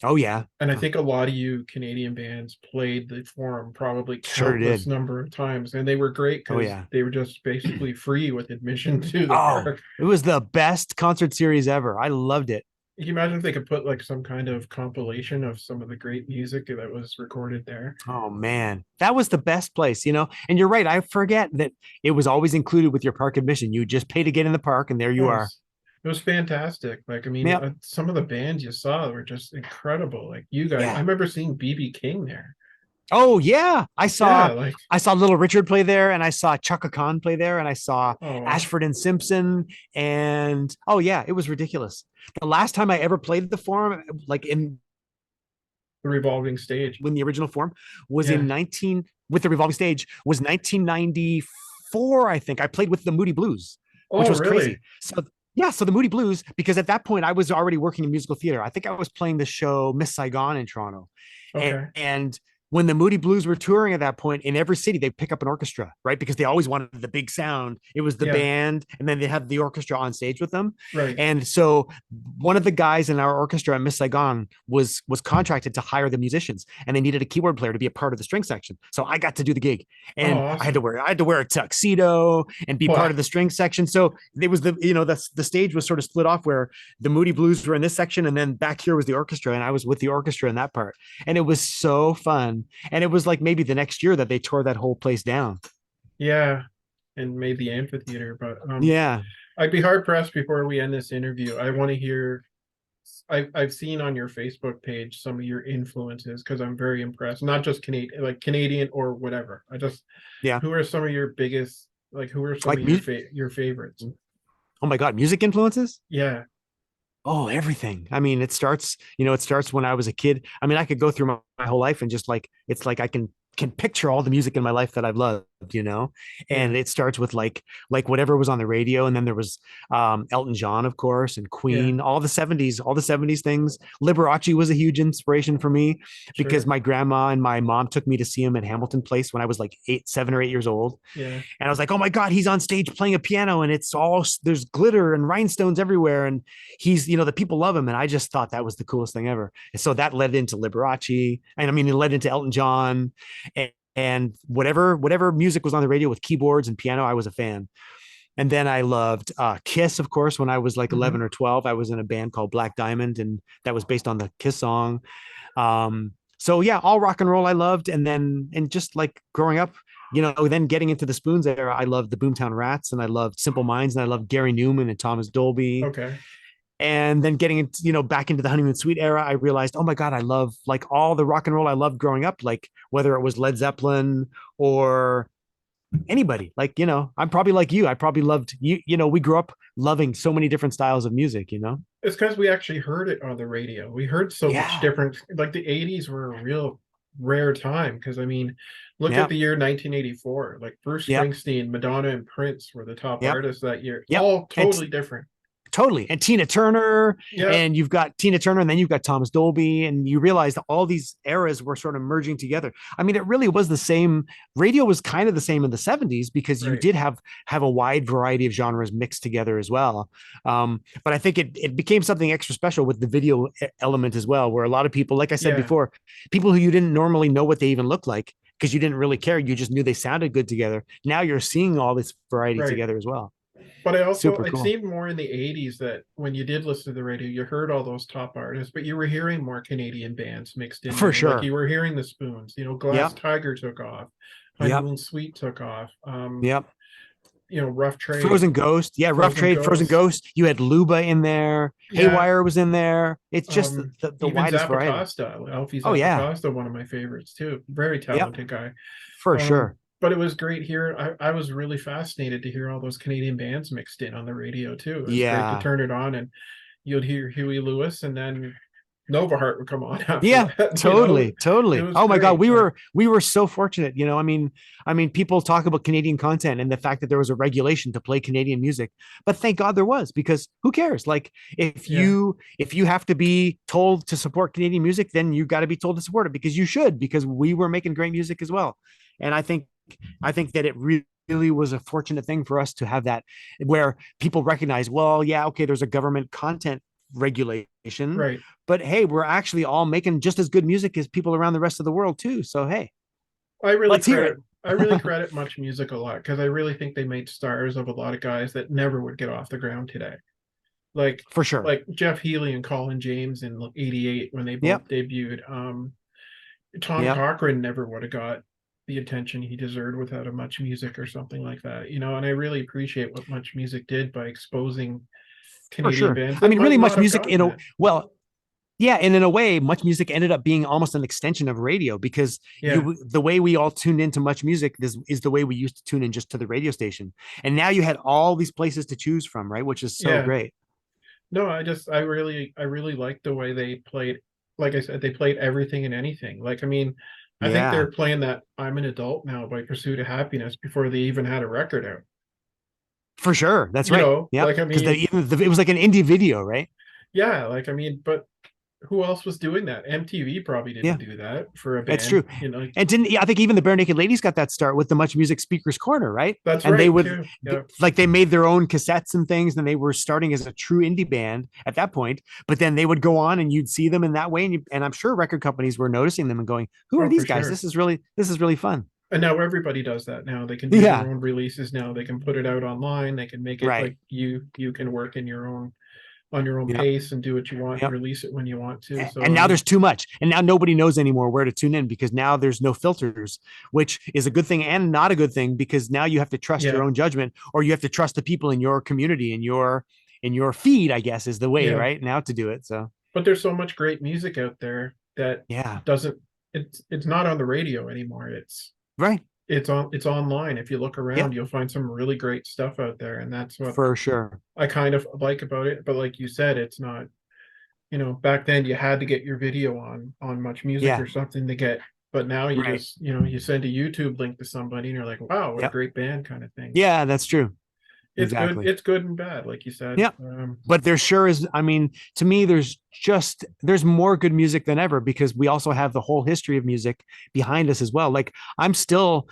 Speaker 2: Oh, yeah.
Speaker 1: And I think a lot of you Canadian bands played the forum probably
Speaker 2: Sure
Speaker 1: countless
Speaker 2: did.
Speaker 1: number of times. And they were great
Speaker 2: Oh,
Speaker 1: because
Speaker 2: yeah.
Speaker 1: they were just basically free with admission to the
Speaker 2: Oh,
Speaker 1: park.
Speaker 2: it was the best concert series ever. I loved it.
Speaker 1: Can you imagine if they could put like some kind of compilation of some of the great music that was recorded there?
Speaker 2: Oh man, that was the best place. And you're right. I forget that it was always included with your park admission. You just pay to get in the park, and there
Speaker 1: Oh,
Speaker 2: you are.
Speaker 1: it was fantastic. Like, I mean,
Speaker 2: Yep.
Speaker 1: some of the bands you saw were just incredible. Like you guys, I
Speaker 2: Yeah.
Speaker 1: remember seeing BB King there.
Speaker 2: Oh yeah. I
Speaker 1: Yeah,
Speaker 2: saw
Speaker 1: like,
Speaker 2: I saw Little Richard play there, and I saw Chaka Khan play there, and I saw
Speaker 1: oh wow,
Speaker 2: Ashford and Simpson, and oh yeah, it was ridiculous. The last time I ever played the Forum, like in
Speaker 1: the revolving stage.
Speaker 2: when the original Forum was
Speaker 1: Yeah.
Speaker 2: in 19 with the revolving stage was 1994. I think I played with the Moody Blues, which
Speaker 1: Oh,
Speaker 2: was
Speaker 1: really?
Speaker 2: crazy. So yeah, so the Moody Blues, because at that point I was already working in musical theater. I think I was playing the show Miss Saigon in Toronto,
Speaker 1: Okay.
Speaker 2: and when the Moody Blues were touring at that point, in every city they pick up an orchestra, right? Because they always wanted the big sound. It was the
Speaker 1: Yeah.
Speaker 2: band, and then they have the orchestra on stage with them.
Speaker 1: Right.
Speaker 2: And so one of the guys in our orchestra at Miss Saigon was contracted to hire the musicians, and they needed a keyboard player to be a part of the string section. So I got to do the gig,
Speaker 1: Oh,
Speaker 2: and
Speaker 1: awesome.
Speaker 2: I had to wear a tuxedo and be part
Speaker 1: Wow.
Speaker 2: of the string section. So it was the stage was sort of split off where the Moody Blues were in this section, and then back here was the orchestra, and I was with the orchestra in that part, and it was so fun. And it was like maybe the next year that they tore that whole place down.
Speaker 1: Yeah. and made the amphitheater. But
Speaker 2: Yeah.
Speaker 1: I'd be hard pressed before we end this interview. I want to hear. I've seen on your Facebook page some of your influences because I'm very impressed. Not just Canadian, like Canadian or whatever. I just
Speaker 2: Yeah.
Speaker 1: who are some of your biggest like who are some of
Speaker 2: Like
Speaker 1: your
Speaker 2: music.
Speaker 1: your favorites?
Speaker 2: Oh my God, music influences.
Speaker 1: Yeah,
Speaker 2: Oh, everything. I mean, it starts when I was a kid. I mean, I could go through my whole life and just like it's like I can picture all the music in my life that I've loved,
Speaker 1: yeah,
Speaker 2: and it starts with like whatever was on the radio, and then there was Elton John, of course, and
Speaker 1: yeah,
Speaker 2: Queen, all the 70s things. Liberace was a huge inspiration for me because
Speaker 1: sure,
Speaker 2: my grandma and my mom took me to see him at Hamilton Place when I was like 7 or 8 years old.
Speaker 1: yeah.
Speaker 2: And I was like, oh my God, he's on stage playing a piano and it's all, there's glitter and rhinestones everywhere. And he's, the people love him. And I just thought that was the coolest thing ever. And so that led into Liberace. And I mean, it led into Elton John and whatever music was on the radio with keyboards and piano, I was a fan. And then I loved Kiss, of course, when I was like
Speaker 1: Hmm.
Speaker 2: 11 or 12. I was in a band called Black Diamond, and that was based on the Kiss song. So yeah, all rock and roll I loved. And just like growing up, then getting into the Spoons era, I loved the Boomtown Rats and I loved Simple Minds and I loved Gary Newman and Thomas Dolby.
Speaker 1: Okay.
Speaker 2: And then getting into, back into the Honeymoon Suite era, I realized, oh my God, I love like all the rock and roll I loved growing up, like whether it was Led Zeppelin or anybody. Like, I'm probably like you. I probably loved we grew up loving so many different styles of music.
Speaker 1: It's because we actually heard it on the radio. We heard so much
Speaker 2: Yeah.
Speaker 1: different. Like the '80s were a real rare time because I mean, look at
Speaker 2: Yep.
Speaker 1: the year 1984. Like Bruce
Speaker 2: Yep.
Speaker 1: Springsteen, Madonna, and Prince were the top
Speaker 2: Yep.
Speaker 1: artists that year.
Speaker 2: Yep.
Speaker 1: All
Speaker 2: And
Speaker 1: totally different.
Speaker 2: totally. And Tina Turner,
Speaker 1: Yeah,
Speaker 2: and you've got Tina Turner, and then you've got Thomas Dolby, and you realize that all these eras were sort of merging together. I mean, it really was the same. Radio was kind of the same in the 70s because you
Speaker 1: right.
Speaker 2: did have a wide variety of genres mixed together as well. But I think it became something extra special with the video element as well, where a lot of people, like I said
Speaker 1: Yeah,
Speaker 2: before, people who you didn't normally know what they even looked like because you didn't really care, you just knew they sounded good together. Now you're seeing all this variety
Speaker 1: right.
Speaker 2: together as well.
Speaker 1: But
Speaker 2: Super
Speaker 1: it
Speaker 2: cool.
Speaker 1: seemed more in the '80s that when you did listen to the radio, you heard all those top artists, but you were hearing more Canadian bands mixed in
Speaker 2: For
Speaker 1: there. Like you
Speaker 2: sure.
Speaker 1: were hearing the Spoons, Glass
Speaker 2: Yep.
Speaker 1: Tiger took off,
Speaker 2: Yep.
Speaker 1: Honeymoon Suite took off,
Speaker 2: Yep.
Speaker 1: Rough Trade,
Speaker 2: Frozen Ghost. Yeah, Rough
Speaker 1: Frozen
Speaker 2: Trade, Frozen
Speaker 1: Ghost.
Speaker 2: Ghost. You had Luba in there.
Speaker 1: Yeah,
Speaker 2: Haywire was in there. It's just the
Speaker 1: even
Speaker 2: widest variety.
Speaker 1: Zappacosta, Alfie
Speaker 2: Oh yeah.
Speaker 1: Zappacosta, one of my favorites too. Very
Speaker 2: Yep.
Speaker 1: talented guy.
Speaker 2: For
Speaker 1: Um,
Speaker 2: sure.
Speaker 1: but it was great here. I was really fascinated to hear all those Canadian bands mixed in on the radio too. It was great to
Speaker 2: Yeah.
Speaker 1: turn it on and you'd hear Huey Lewis and then Nova Heart would come on after
Speaker 2: Yeah,
Speaker 1: that.
Speaker 2: totally,
Speaker 1: It
Speaker 2: totally.
Speaker 1: was
Speaker 2: Oh my God,
Speaker 1: great.
Speaker 2: we
Speaker 1: Like,
Speaker 2: were we were so fortunate. I mean, people talk about Canadian content and the fact that there was a regulation to play Canadian music, but thank God there was because who cares? Like
Speaker 1: yeah,
Speaker 2: if you have to be told to support Canadian music, then you got to be told to support it because you should because we were making great music as well. And I think that it really was a fortunate thing for us to have that where people recognize, well, yeah, okay, there's a government content regulation,
Speaker 1: right.
Speaker 2: but hey, we're actually all making just as good music as people around the rest of the world too. So hey,
Speaker 1: I really
Speaker 2: let's hear
Speaker 1: credit
Speaker 2: it.
Speaker 1: I really credit Much Music a lot because I really think they made stars of a lot of guys that never would get off the ground today. Like
Speaker 2: For sure.
Speaker 1: like Jeff Healey and Colin James in '88 when they both
Speaker 2: Yep.
Speaker 1: debuted. Tom
Speaker 2: Yep.
Speaker 1: Cochrane never would have got the attention he deserved without a Much Music or something like that, and I really appreciate what Much Music did by exposing
Speaker 2: For
Speaker 1: Canadian
Speaker 2: sure.
Speaker 1: bands
Speaker 2: I
Speaker 1: that
Speaker 2: mean,
Speaker 1: might
Speaker 2: really
Speaker 1: not
Speaker 2: much
Speaker 1: have
Speaker 2: music
Speaker 1: gotten
Speaker 2: in a
Speaker 1: that.
Speaker 2: well, yeah, and in a way, much music ended up being almost an extension of radio because
Speaker 1: Yeah,
Speaker 2: the way we all tuned into much music is the way we used to tune in just to the radio station. And now you had all these places to choose from, right? Which is so
Speaker 1: yeah.
Speaker 2: great.
Speaker 1: No, I really liked the way they played. Like I said, they played everything and anything. Like, I mean, I think
Speaker 2: Yeah,
Speaker 1: they're playing that "I'm an Adult Now" by Pursuit of Happiness before they even had a record out.
Speaker 2: for sure. That's right. Yep.
Speaker 1: Like I
Speaker 2: Because
Speaker 1: mean,
Speaker 2: it was like an indie video, right?
Speaker 1: yeah, like I mean, but who else was doing that? MTV probably
Speaker 2: Yeah.
Speaker 1: didn't do that for a
Speaker 2: That's true.
Speaker 1: band.
Speaker 2: And didn't I think even the Bare Naked Ladies got that start with the Much Music Speakers Corner, right?
Speaker 1: That's
Speaker 2: And they
Speaker 1: right
Speaker 2: would
Speaker 1: too. Yeah,
Speaker 2: like they made their own cassettes and things, and they were starting as a true indie band at that point. But then they would go on, and you'd see them in that way, and I'm sure record companies were noticing them and going, "Who are
Speaker 1: oh for
Speaker 2: these guys?
Speaker 1: sure.
Speaker 2: This is really fun."
Speaker 1: And now everybody does that now. They can do their
Speaker 2: Yeah,
Speaker 1: own releases now. They can put it out online. They can make it
Speaker 2: right.
Speaker 1: like you can work in your own on your own
Speaker 2: Yeah.
Speaker 1: pace and do what you want and
Speaker 2: Yep.
Speaker 1: release it when you want to. So
Speaker 2: And
Speaker 1: I
Speaker 2: now
Speaker 1: mean,
Speaker 2: there's too much. And now nobody knows anymore where to tune in because now there's no filters, which is a good thing and not a good thing because now you have to trust your
Speaker 1: yeah,
Speaker 2: own judgment or you have to trust the people in your community, in your feed, I guess is the way
Speaker 1: yeah.
Speaker 2: right now to do it. So
Speaker 1: But there's so much great music out there that
Speaker 2: yeah.
Speaker 1: doesn't it's not on the radio anymore.
Speaker 2: Right.
Speaker 1: It's online. If you look
Speaker 2: Yeah,
Speaker 1: around, you'll find some really great stuff out there. And that's what
Speaker 2: for sure.
Speaker 1: I kind of like about it. But like you said, it's not, back then you had to get your video on Much Music
Speaker 2: Yeah.
Speaker 1: or something to get, but now you
Speaker 2: Right.
Speaker 1: just, you send a YouTube link to somebody and you're like, wow, what a
Speaker 2: Yep.
Speaker 1: great band kind of thing.
Speaker 2: Yeah, that's true. Exactly.
Speaker 1: It's good and bad, like you said.
Speaker 2: Yeah. But there sure is, I mean, to me, there's more good music than ever because we also have the whole history of music behind us as well. Like I'm still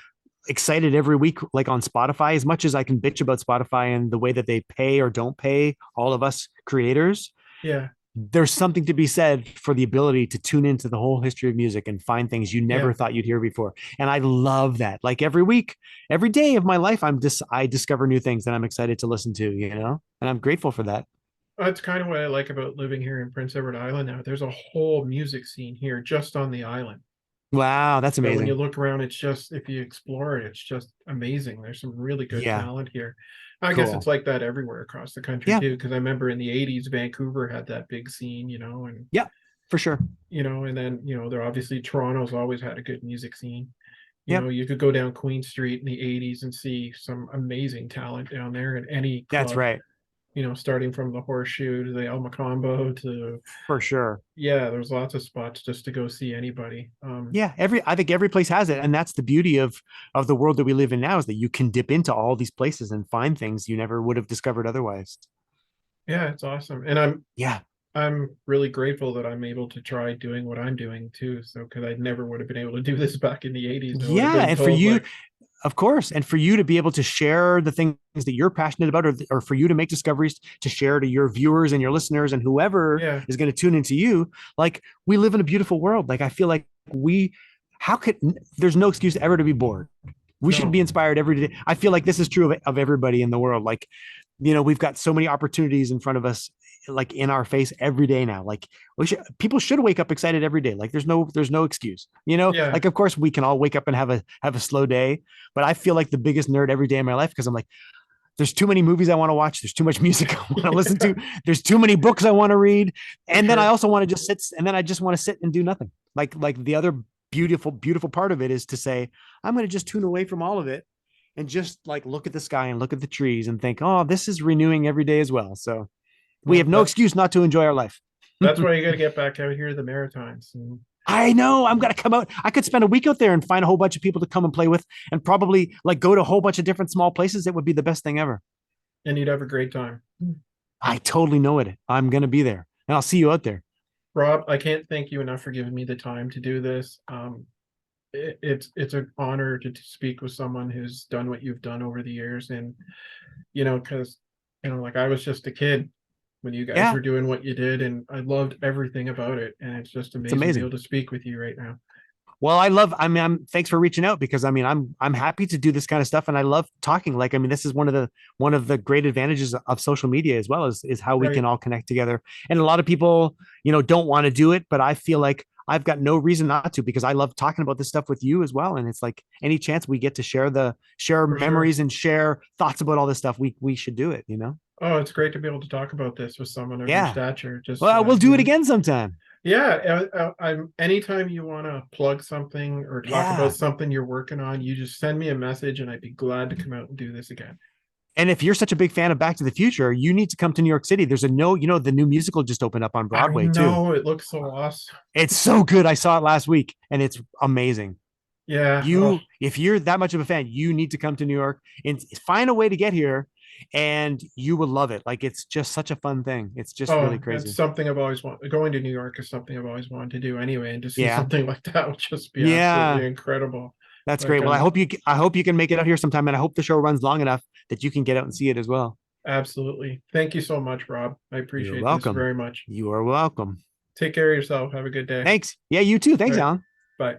Speaker 2: excited every week, like on Spotify, as much as I can bitch about Spotify and the way that they pay or don't pay all of us creators.
Speaker 1: Yeah,
Speaker 2: There's something to be said for the ability to tune into the whole history of music and find things you never
Speaker 1: yeah.
Speaker 2: thought you'd hear before. And I love that. Like every week, every day of my life, I discover new things that I'm excited to listen to, and I'm grateful for that.
Speaker 1: That's kind of what I like about living here in Prince Edward Island now. There's a whole music scene here just on the island.
Speaker 2: Wow, that's
Speaker 1: But when you
Speaker 2: amazing.
Speaker 1: look around, it's just, if you explore it, it's just amazing. There's some really good
Speaker 2: Yeah,
Speaker 1: talent here. I guess it's
Speaker 2: cool.
Speaker 1: like that everywhere across the country
Speaker 2: Yeah,
Speaker 1: too, because I remember in the 80s, Vancouver had that big scene, and
Speaker 2: yeah, for sure.
Speaker 1: and then, they're obviously Toronto's always had a good music scene.
Speaker 2: Yep,
Speaker 1: You could go down Queen Street in the 80s and see some amazing talent down there in any
Speaker 2: that's
Speaker 1: club,
Speaker 2: right.
Speaker 1: starting from the Horseshoe to the El Macombo to,
Speaker 2: For sure.
Speaker 1: yeah, there's lots of spots just to go see anybody.
Speaker 2: Yeah, I think every place has it, and that's the beauty of the world that we live in now is that you can dip into all these places and find things you never would have discovered otherwise.
Speaker 1: Yeah, it's awesome. And
Speaker 2: Yeah,
Speaker 1: I'm really grateful that I'm able to try doing what I'm doing too. So, because I never would have been able to do this back in the 80s. I would have
Speaker 2: yeah,
Speaker 1: been
Speaker 2: and for
Speaker 1: told,
Speaker 2: you,
Speaker 1: like,
Speaker 2: of course, and for you to be able to share the things that you're passionate about, or for you to make discoveries to share to your viewers and your listeners and whoever
Speaker 1: yeah,
Speaker 2: is going to tune into you, like we live in a beautiful world. Like I feel like how could there's no excuse ever to be bored. We should
Speaker 1: no,
Speaker 2: be inspired every day. I feel like this is true of everybody in the world. Like, we've got so many opportunities in front of us, like in our face every day now. Like people should wake up excited every day. Like there's no excuse,
Speaker 1: yeah,
Speaker 2: like, of course we can all wake up and have a slow day, but I feel like the biggest nerd every day in my life because I'm like, there's too many movies I want to watch. There's too much music I want to listen
Speaker 1: yeah,
Speaker 2: to. There's too many books I want to read.
Speaker 1: for
Speaker 2: And then I
Speaker 1: sure.
Speaker 2: also want to just sit and then I just want to sit and do nothing. Like the other beautiful part of it is to say, I'm going to just tune away from all of it and just like look at the sky and look at the trees and think, oh, this is renewing every day as well. So we
Speaker 1: Well,
Speaker 2: have no excuse not to enjoy our life.
Speaker 1: that's why you got to get back out here to the Maritimes,
Speaker 2: I know I'm gonna come out. I could spend a week out there and find a whole bunch of people to come and play with, and probably like go to a whole bunch of different small places. It would be the best thing ever.
Speaker 1: and you'd have a great time.
Speaker 2: I totally know it. I'm gonna be there, and I'll see you out there.
Speaker 1: Rob, I can't thank you enough for giving me the time to do this. It's an honor to speak with someone who's done what you've done over the years, and because like I was just a kid when you guys
Speaker 2: Yeah,
Speaker 1: were doing what you did, and I loved everything about it, and it's just
Speaker 2: it's
Speaker 1: amazing to be
Speaker 2: amazing.
Speaker 1: able to speak with you right now.
Speaker 2: Well, I mean, thanks for reaching out because I mean, I'm happy to do this kind of stuff, and I love talking. Like, I mean, this is one of the great advantages of social media as well is how we can
Speaker 1: Right,
Speaker 2: all connect together. And a lot of people, don't want to do it, but I feel like I've got no reason not to because I love talking about this stuff with you as well. And it's like any chance we get to share
Speaker 1: for sure.
Speaker 2: memories and share thoughts about all this stuff, we should do it.
Speaker 1: Oh, it's great to be able to talk about this with someone of your
Speaker 2: Yeah.
Speaker 1: stature. Just
Speaker 2: Well, we'll do it again sometime.
Speaker 1: yeah. I'm anytime you want to plug something or talk about
Speaker 2: Yeah.
Speaker 1: something you're working on, you just send me a message, and I'd be glad to come out and do this again.
Speaker 2: And if you're such a big fan of Back to the Future, you need to come to New York City. There's the new musical just opened up on
Speaker 1: I
Speaker 2: Broadway too.
Speaker 1: know it looks so awesome.
Speaker 2: It's so good. I saw it last week and it's amazing.
Speaker 1: Yeah. Oh,
Speaker 2: If you're that much of a fan, you need to come to New York and find a way to get here and you will love it. Like it's just such a fun thing. It's just really
Speaker 1: oh, it's
Speaker 2: crazy.
Speaker 1: something I've always wanted. Going to New York is something I've always wanted to do anyway, and to see
Speaker 2: Yeah.
Speaker 1: something like that would just be
Speaker 2: Yeah.
Speaker 1: absolutely incredible.
Speaker 2: That's
Speaker 1: But
Speaker 2: great. Well, I hope you can make it out here sometime and I hope the show runs long enough that you can get out and see it as well.
Speaker 1: absolutely. Thank you so much, Rob. I
Speaker 2: You're
Speaker 1: appreciate this
Speaker 2: welcome.
Speaker 1: very much.
Speaker 2: You are welcome.
Speaker 1: Take care of yourself. Have a good day.
Speaker 2: Thanks. Yeah, you too.
Speaker 1: All
Speaker 2: Thanks,
Speaker 1: right.
Speaker 2: Alan.
Speaker 1: Bye.